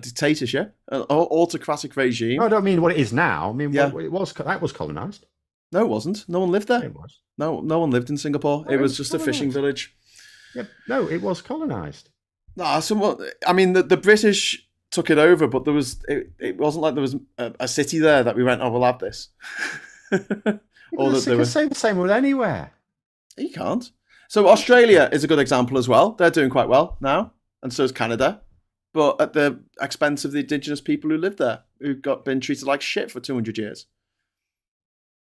dictatorship, an autocratic regime. No, I don't mean what it is now. I mean, Yeah. that was colonized. No, it wasn't. No one lived there. It was. No one lived in Singapore. No, It was just a fishing colonised. village. Yeah, no, it was colonized. No, somewhat. I mean, the British took it over, but it wasn't like there was a city there that we went, oh, we'll have this. Or that You can say the same with anywhere. You can't. So Australia is a good example as well. They're doing quite well now, and so is Canada, but at the expense of the indigenous people who lived there, who been treated like shit for 200 years.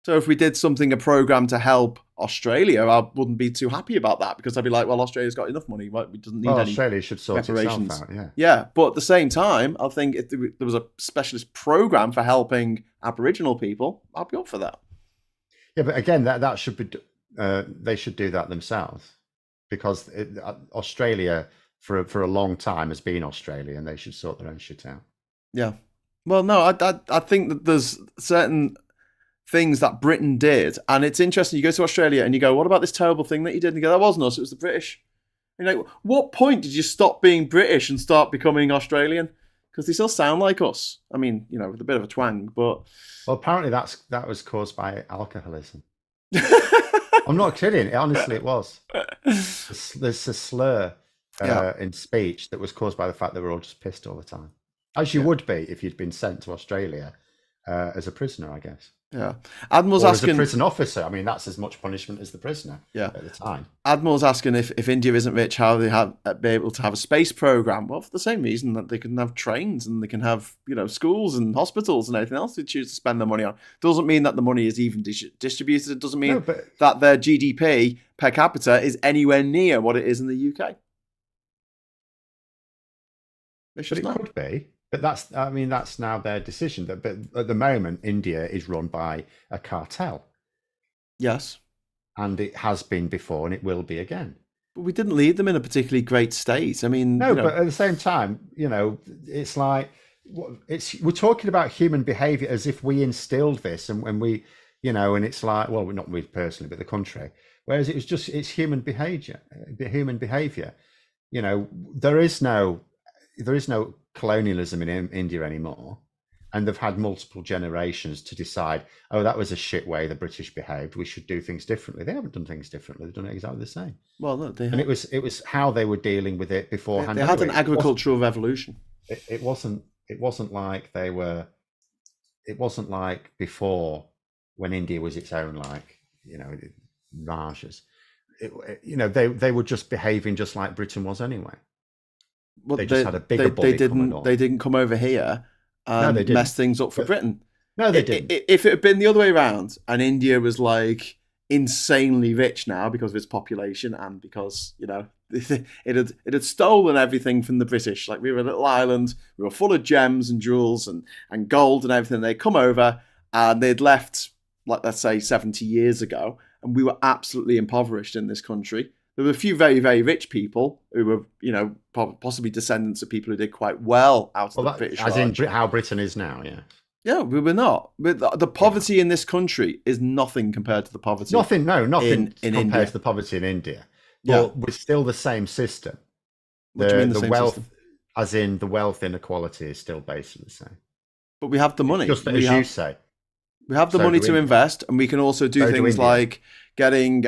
So if we did a program to help Australia, I wouldn't be too happy about that, because I'd be like, well, Australia's got enough money. It doesn't need any Australia should sort reparations. itself out, yeah. Yeah, but at the same time, I think if there was a specialist program for helping Aboriginal people, I'd be up for that. Yeah, but again, that should be, they should do that themselves, because Australia for a long time has been Australia, and they should sort their own shit out. Yeah. Well, no, I think that there's certain things that Britain did, and it's interesting. You go to Australia and you go, what about this terrible thing that you did? And you go, that wasn't us, it was the British. And you're like, what point did you stop being British and start becoming Australian? Because they still sound like us. I mean, with a bit of a twang, but... Well, apparently that was caused by alcoholism. I'm not kidding. Honestly, it was. There's a slur in speech that was caused by the fact that we're all just pissed all the time. As you would be if you'd been sent to Australia as a prisoner, I guess. Yeah. Admiral's or asking... as a prison officer. I mean, that's as much punishment as the prisoner at the time. Admiral's asking if India isn't rich, how they be able to have a space program. Well, for the same reason that they can have trains and they can have, schools and hospitals and anything else they choose to spend their money on. Doesn't mean that the money is even distributed. It doesn't mean that their GDP per capita is anywhere near what it is in the UK. But it could be. But that's now their decision. But at the moment, India is run by a cartel. Yes. And it has been before, and it will be again. But we didn't leave them in a particularly great state. I mean, no, but at the same time, it's like we're talking about human behaviour as if we instilled this, and when we, and it's like, well, not we personally, but the country. Whereas it's human behaviour. There is no colonialism in India anymore, and they've had multiple generations to decide, oh, that was a shit way the British behaved, we should do things differently. They haven't done things differently, they've done it exactly the same. Well, no, and it was how they were dealing with it beforehand. They had an agricultural revolution. It wasn't like before, when India was its own, Rajas. They were just behaving just like Britain was anyway. Well, they just had a bigger body. They didn't come over here and mess things up for Britain. No, they didn't. If it had been the other way around, and India was like insanely rich now because of its population and because it had stolen everything from the British. Like, we were a little island, we were full of gems and jewels and gold and everything. They'd come over and they'd left, like, let's say 70 years ago, and we were absolutely impoverished in this country. There were a few very, very rich people who were, possibly descendants of people who did quite well out of the British Raj. As in how Britain is now, yeah. Yeah, we were not. The poverty in this country is nothing compared to the poverty. Nothing in compared India. to the poverty in India. But we're still the same system. What do you mean the same wealth, system? as in the wealth inequality is still basically the same. But we have the money. Just as you say. We have the money to invest, and we can also do things like giving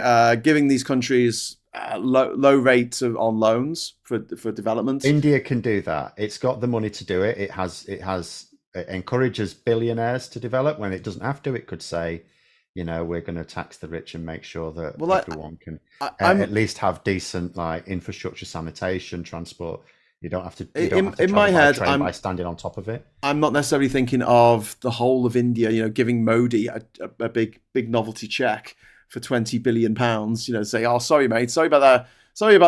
these countries low rates on loans for development. India can do that. It's got the money to do it. It encourages billionaires to develop when it doesn't have to. It could say, we're going to tax the rich and make sure that Well, everyone can I'm at least have decent like infrastructure, sanitation, transport. You don't have to in my travel by head. train by standing on top of it. I'm not necessarily thinking of the whole of India. Giving Modi a big novelty check for £20 billion. Say, oh, sorry, mate, sorry about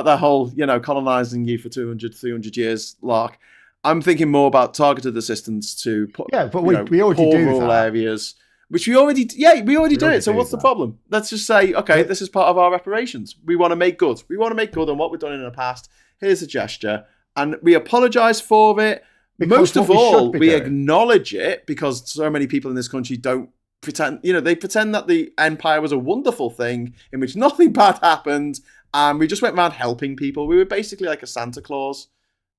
that whole colonizing you for 200, 300 years lark. I'm thinking more about targeted assistance to put, Yeah, but we already poor do rural that. areas, which we already do it. So what's the that. problem? Let's just say, okay, this is part of our reparations. We want to make good. We want to make good on what we've done in the past. Here's a gesture, and we apologise for it. Because Most of what we should all, be we doing- acknowledge it because so many people in this country don't pretend. They pretend that the empire was a wonderful thing in which nothing bad happened, and we just went around helping people. We were basically like a Santa Claus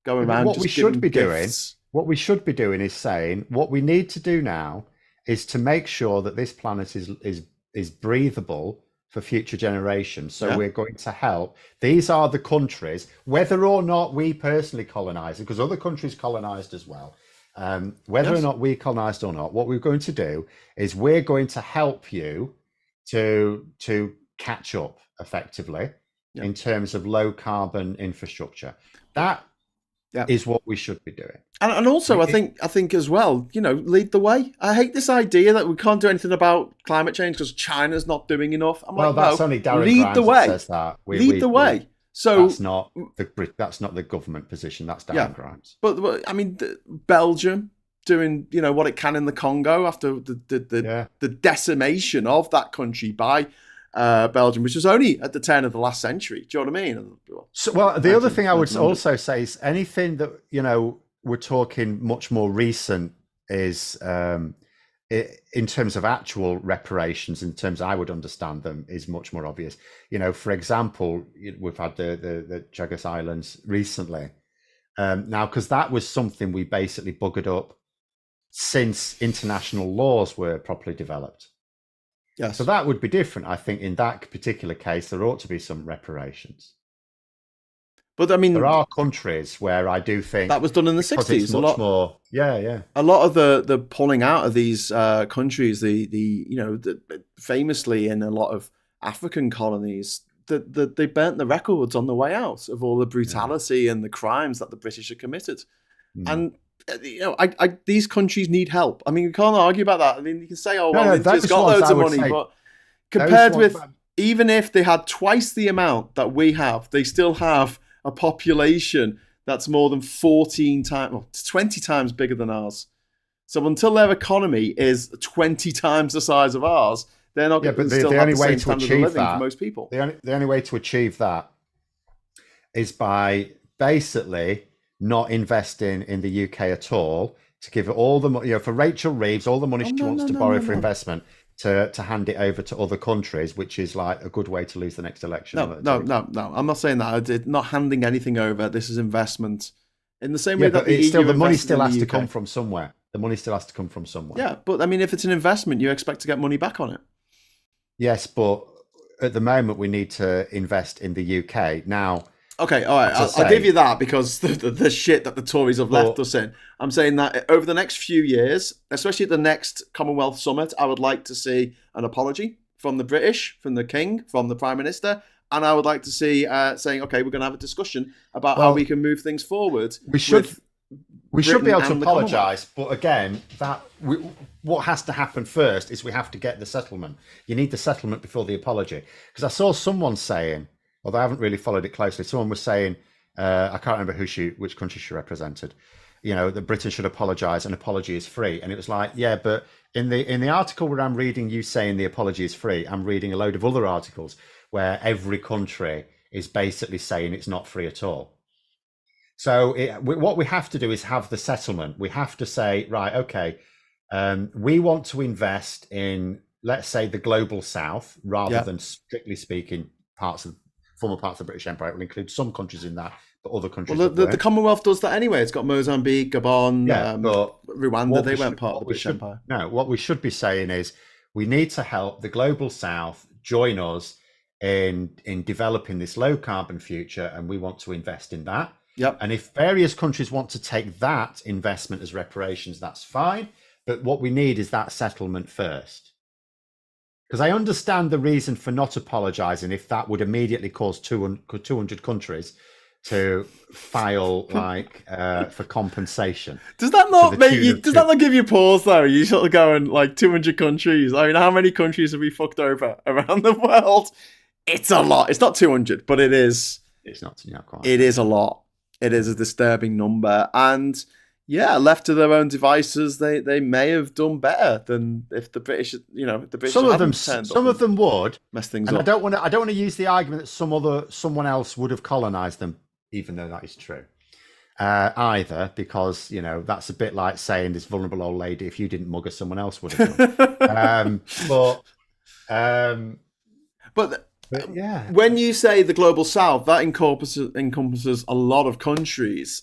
going around. What just we should be giving doing, gifts. what we should be doing is saying what we need to do now is to make sure that this planet is breathable for future generations. So Yeah. we're going to help. These are the countries, whether or not we personally colonized, because other countries colonized as well. Whether Yes. or not we colonized or not, what we're going to do is we're going to help you to catch up effectively Yeah. in terms of low carbon infrastructure. That Yeah. is what we should be doing. And also, I think as well, lead the way. I hate this idea that we can't do anything about climate change because China's not doing enough. I'm Well, like, that's no, only Darren lead Grimes the way. that says that. Lead the way. So that's not the government position. That's Darren Grimes. But I mean, Belgium doing what it can in the Congo after the decimation of that country by Belgium, which was only at the turn of the last century. Do you know what I mean? So, well, the other thing I would also say is anything that we're talking much more recent is in terms of actual reparations. In terms I would understand them is much more obvious. For example, we've had the Chagos Islands recently. Now, because that was something we basically buggered up since international laws were properly developed. Yes. So that would be different. I think in that particular case, there ought to be some reparations. But I mean, there are countries where I do think that was done in the 60s. A lot more. Yeah. A lot of the pulling out of these countries, famously in a lot of African colonies, they burnt the records on the way out of all the brutality and the crimes that the British had committed. And these countries need help. I mean, we can't argue about that. I mean, you can say, "Oh, well, they've just got loads of money," but compared with even if they had twice the amount that we have, they still have a population that's more than 14 times, well, 20 times bigger than ours. So until their economy is 20 times the size of ours, they're not going to still have the same standard of living for most people. The only way to achieve that is by basically not investing in the UK at all, to give it all the money, for Rachel Reeves, all the money she wants to borrow for investment, to hand it over to other countries, which is like a good way to lose the next election. No. I'm not saying that. I'm not handing anything over. This is investment. In the same way that the money still has to come from somewhere. The money still has to come from somewhere. Yeah, but I mean, if it's an investment, you expect to get money back on it. Yes, but at the moment we need to invest in the UK now. Okay, all right, I'll give you that because the shit that the Tories have left us in. I'm saying that over the next few years, especially at the next Commonwealth Summit, I would like to see an apology from the British, from the King, from the Prime Minister, and I would like to see saying, okay, we're going to have a discussion about how we can move things forward. We should be able to apologise, but again, what has to happen first is we have to get the settlement. You need the settlement before the apology. Because I saw someone saying, although I haven't really followed it closely, someone was saying, I can't remember which country she represented, that Britain should apologise, an apology is free. And it was like, yeah, but in the article where I'm reading you saying the apology is free, I'm reading a load of other articles where every country is basically saying it's not free at all. So what we have to do is have the settlement. We have to say, right, okay, we want to invest in, let's say, the global south, rather than strictly speaking former parts of the British Empire. It will include some countries in that, but other countries. Well, the Commonwealth does that anyway. It's got Mozambique, Gabon, Rwanda. They weren't part of the British Empire. No, what we should be saying is we need to help the global south join us in developing this low carbon future, and we want to invest in that. Yep. And if various countries want to take that investment as reparations, that's fine. But what we need is that settlement first. Because I understand the reason for not apologising if that would immediately cause 200 countries to file for compensation. Does that not make you? Does two, that not give you pause though? You sort of going like 200 countries. I mean, how many countries have we fucked over around the world? It's a lot. It's not 200, but it is. It's not quite. It is a lot. It is a disturbing number, and yeah, left to their own devices, they may have done better than if the British, the British. Some of them would mess things up. I don't want to use the argument that someone else would have colonized them, even though that is true. Either, because that's a bit like saying this vulnerable old lady, if you didn't mug her, someone else would have done. But yeah, when you say the global south, that encompasses a lot of countries.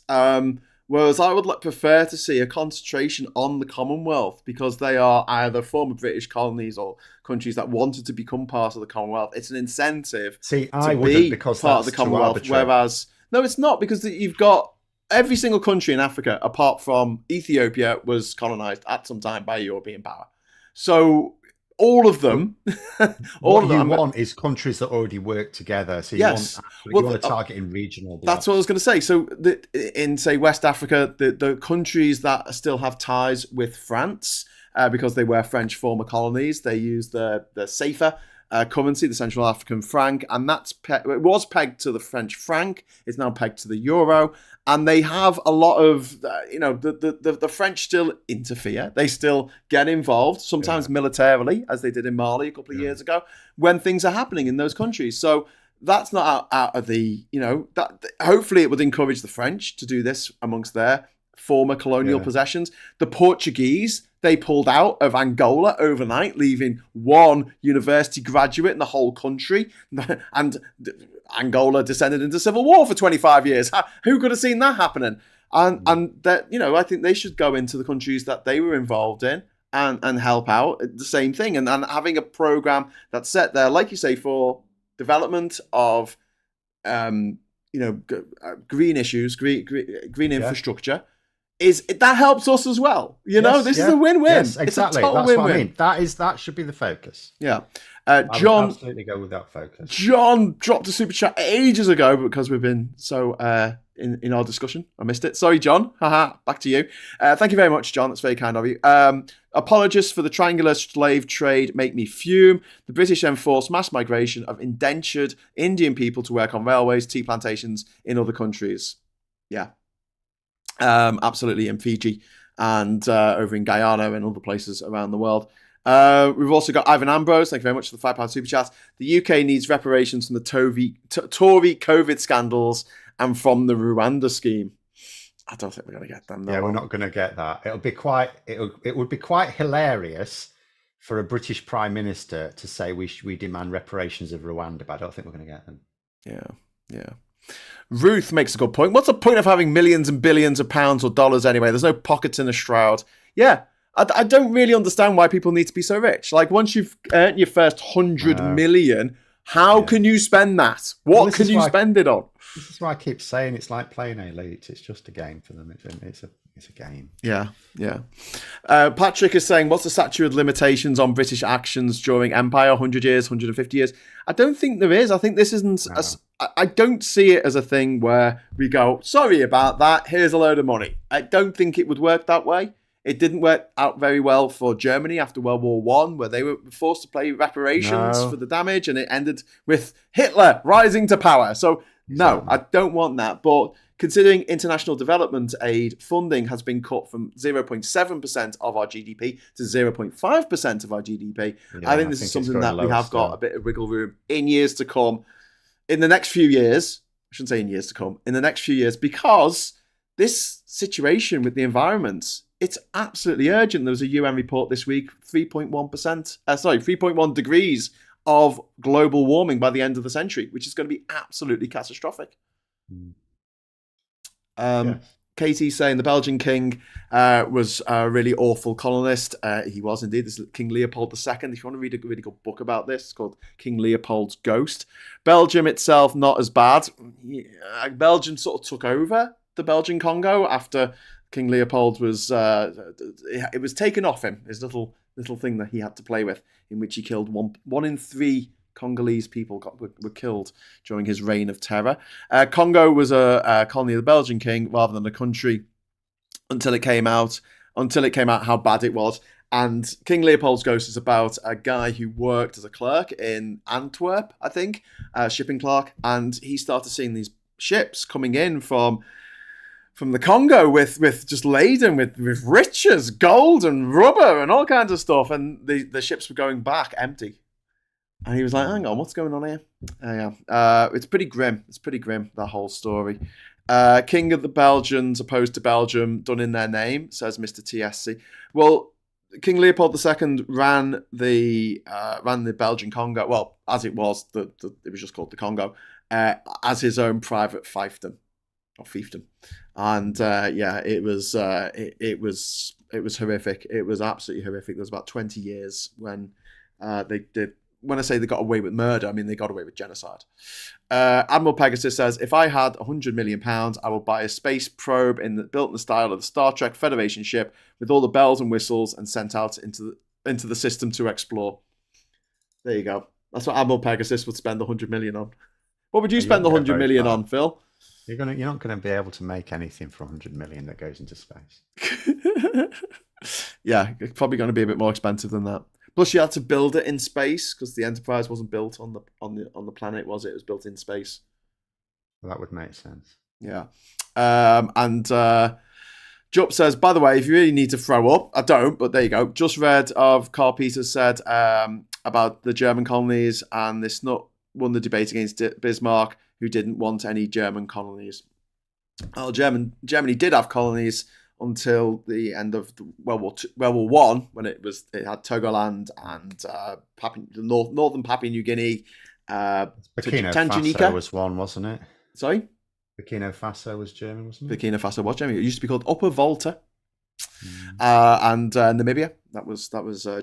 Whereas I would prefer to see a concentration on the Commonwealth, because they are either former British colonies or countries that wanted to become part of the Commonwealth. It's an incentive to be part of the Commonwealth. Whereas, no, it's not, because you've got every single country in Africa, apart from Ethiopia, was colonized at some time by a European power. So all of them, want is countries that already work together. So you want to target in regional blocks. That's what I was going to say. So in, say, West Africa, the countries that still have ties with France, because they were French former colonies, they use the CFA currency, the Central African franc, and it was pegged to the French franc. It's now pegged to the euro. And they have a lot of, the French still interfere. They still get involved, sometimes militarily, as they did in Mali a couple of years ago, when things are happening in those countries. So that's not out of the, hopefully it would encourage the French to do this amongst their former colonial possessions. The Portuguese, they pulled out of Angola overnight, leaving one university graduate in the whole country. And Angola descended into civil war for 25 years. Who could have seen that happening? And that, I think they should go into the countries that they were involved in and help out. The same thing. And having a program that's set there, like you say, for development of, green issues, green infrastructure. That helps us as well. This is a win-win. Yes, exactly. It's a That's win-win. what I mean. That should be the focus. Yeah. John, would absolutely go with that focus. John dropped a super chat ages ago because we've been so in our discussion. I missed it. Sorry, John. Haha. Back to you. Thank you very much, John. That's very kind of you. Apologists for the triangular slave trade make me fume. The British enforce mass migration of indentured Indian people to work on railways, tea plantations in other countries. Yeah. Absolutely, in Fiji and over in Guyana and other places around the world. We've also got Ivan Ambrose. Thank you very much for the £5 super chat. The UK needs reparations from the Tory COVID scandals and from the Rwanda scheme. I don't think we're going to get them. Yeah, we're not going to get that. It would be quite hilarious for a British Prime Minister to say we demand reparations of Rwanda, but I don't think we're going to get them. Yeah. Ruth makes a good point. What's the point of having millions and billions of pounds or dollars anyway? There's no pockets in a shroud. Yeah, I don't really understand why people need to be so rich. Like, once you've earned your first 100 million, how can you spend that? What can you spend it on? This is why I keep saying it's like playing Elite. It's just a game for them. It's a game. Yeah. Patrick is saying, what's the statute of limitations on British actions during Empire? 100 years, 150 years? I don't think there is. I think this isn't... I don't see it as a thing where we go, sorry about that, here's a load of money. I don't think it would work that way. It didn't work out very well for Germany after World War One, where they were forced to pay reparations for the damage, and it ended with Hitler rising to power. So, no, I don't want that. But considering international development aid funding has been cut from 0.7% of our GDP to 0.5% of our GDP, I think this is something that we have got a bit of wiggle room in years to come. In the next few years, I shouldn't say in years to come, in the next few years, because this situation with the environment, it's absolutely urgent. There was a UN report this week, 3.1 degrees of global warming by the end of the century, which is going to be absolutely catastrophic. Katie saying the Belgian king was a really awful colonist. He was indeed. This is King Leopold II. If you want to read a really good book about this, it's called King Leopold's Ghost. Belgium itself, not as bad. Belgium sort of took over the Belgian Congo after King Leopold was... it was taken off him. His little little thing that he had to play with, in which he killed one in 3 Congolese people were killed during his reign of terror. Congo was a colony of the Belgian king rather than a country until it came out how bad it was. And King Leopold's Ghost is about a guy who worked as a clerk in Antwerp, I think, shipping clerk, and he started seeing these ships coming in from the Congo with just laden with riches, gold and rubber and all kinds of stuff, and the ships were going back empty. And he was like, hang on, what's going on here? It's pretty grim. It's pretty grim, that whole story. King of the Belgians opposed to Belgium, done in their name, says Mr. TSC. Well, King Leopold II ran the Belgian Congo, well, as it was, it was just called the Congo, as his own private fiefdom, or fiefdom. And it was horrific. It was absolutely horrific. There was about 20 years when they did. When I say they got away with murder, I mean they got away with genocide. Admiral Pegasus says, if I had £100 million, I would buy a space probe built in the style of the Star Trek Federation ship with all the bells and whistles and sent out into the system to explore. There you go. That's what Admiral Pegasus would spend £100 million on. What would you spend £100 million on, Phil? You're not going to be able to make anything for £100 million that goes into space. Yeah, it's probably going to be a bit more expensive than that. Plus, you had to build it in space because the Enterprise wasn't built on the planet, was it? It was built in space. Well, that would make sense. Yeah. Jupp says, by the way, if you really need to throw up, I don't, but there you go. Just read of Carl Peters said about the German colonies, and this nut won the debate against Bismarck, who didn't want any German colonies. Well, Germany did have colonies until the end of World War One, when it had Togoland and the northern Papua New Guinea. Burkina Tanganyika Faso was one, wasn't it? Sorry? Burkina Faso was German, wasn't it? Burkina Faso was German. It used to be called Upper Volta. And Namibia, that was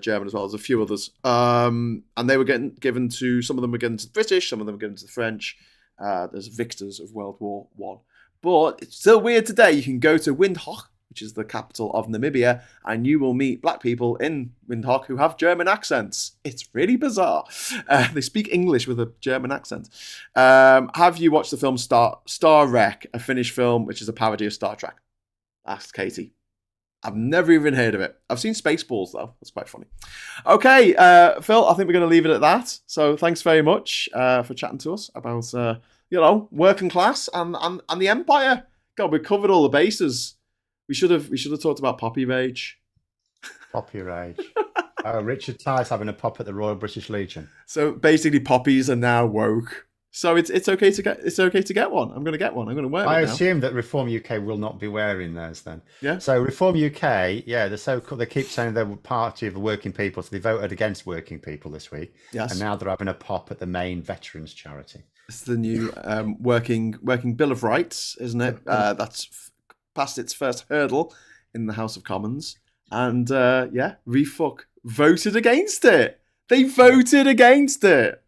German as well. There's a few others. And they were given to, some of them were given to the British, some of them were given to the French. There's victors of World War One. But it's still weird today. You can go to Windhoek, which is the capital of Namibia, and you will meet black people in Windhoek who have German accents. It's really bizarre. They speak English with a German accent. Have you watched the film Star Wreck, a Finnish film which is a parody of Star Trek? Asked Katie. I've never even heard of it. I've seen Spaceballs, though. That's quite funny. Okay, Phil, I think we're going to leave it at that. So thanks very much for chatting to us about, working class and the empire. God, we covered all the bases. We should have talked about Poppy Rage. Poppy Rage. Richard Ty's having a pop at the Royal British Legion. So basically, poppies are now woke. So it's okay to get one. I'm going to get one. I'm going to wear it. I assume that Reform UK will not be wearing theirs then. Yeah. So Reform UK, they keep saying they're party of the working people, so they voted against working people this week. Yes. And now they're having a pop at the main veterans charity. It's the new working Bill of Rights, isn't it? That's passed its first hurdle in the House of Commons, and Refuck voted against it. They voted against it.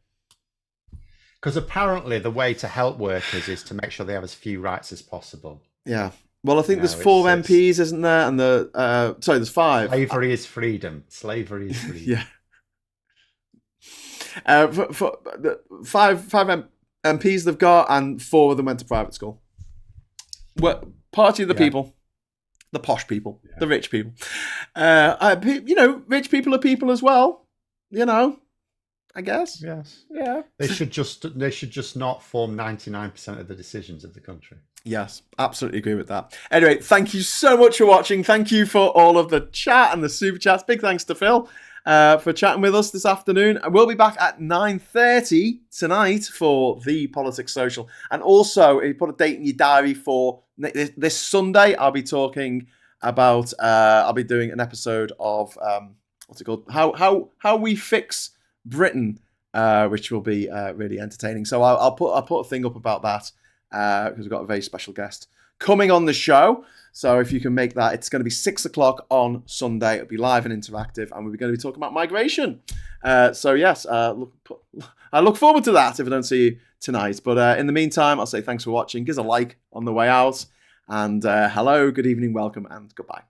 Because apparently the way to help workers is to make sure they have as few rights as possible. Yeah. Well, I think there's 4 MPs, isn't there? And there's 5. Slavery is freedom. Slavery is freedom. Yeah. For the 5 MPs they've got, and 4 of them went to private school. Party of the people, the posh people, the rich people. Rich people are people as well. I guess. Yes. Yeah. They should just not form 99% of the decisions of the country. Yes, absolutely agree with that. Anyway, thank you so much for watching. Thank you for all of the chat and the super chats. Big thanks to Phil for chatting with us this afternoon. And we'll be back at 9:30 tonight for the Politics Social. And also, if you put a date in your diary for this Sunday, I'll be talking about. I'll be doing an episode of what's it called? How we fix Britain, which will be really entertaining. So I'll put a thing up about that because we've got a very special guest coming on the show. So if you can make that, it's going to be 6:00 on Sunday. It'll be live and interactive, and we're going to be talking about migration. So yes, I look forward to that if I don't see you tonight. But in the meantime, I'll say thanks for watching. Give us a like on the way out, and hello, good evening, welcome, and goodbye.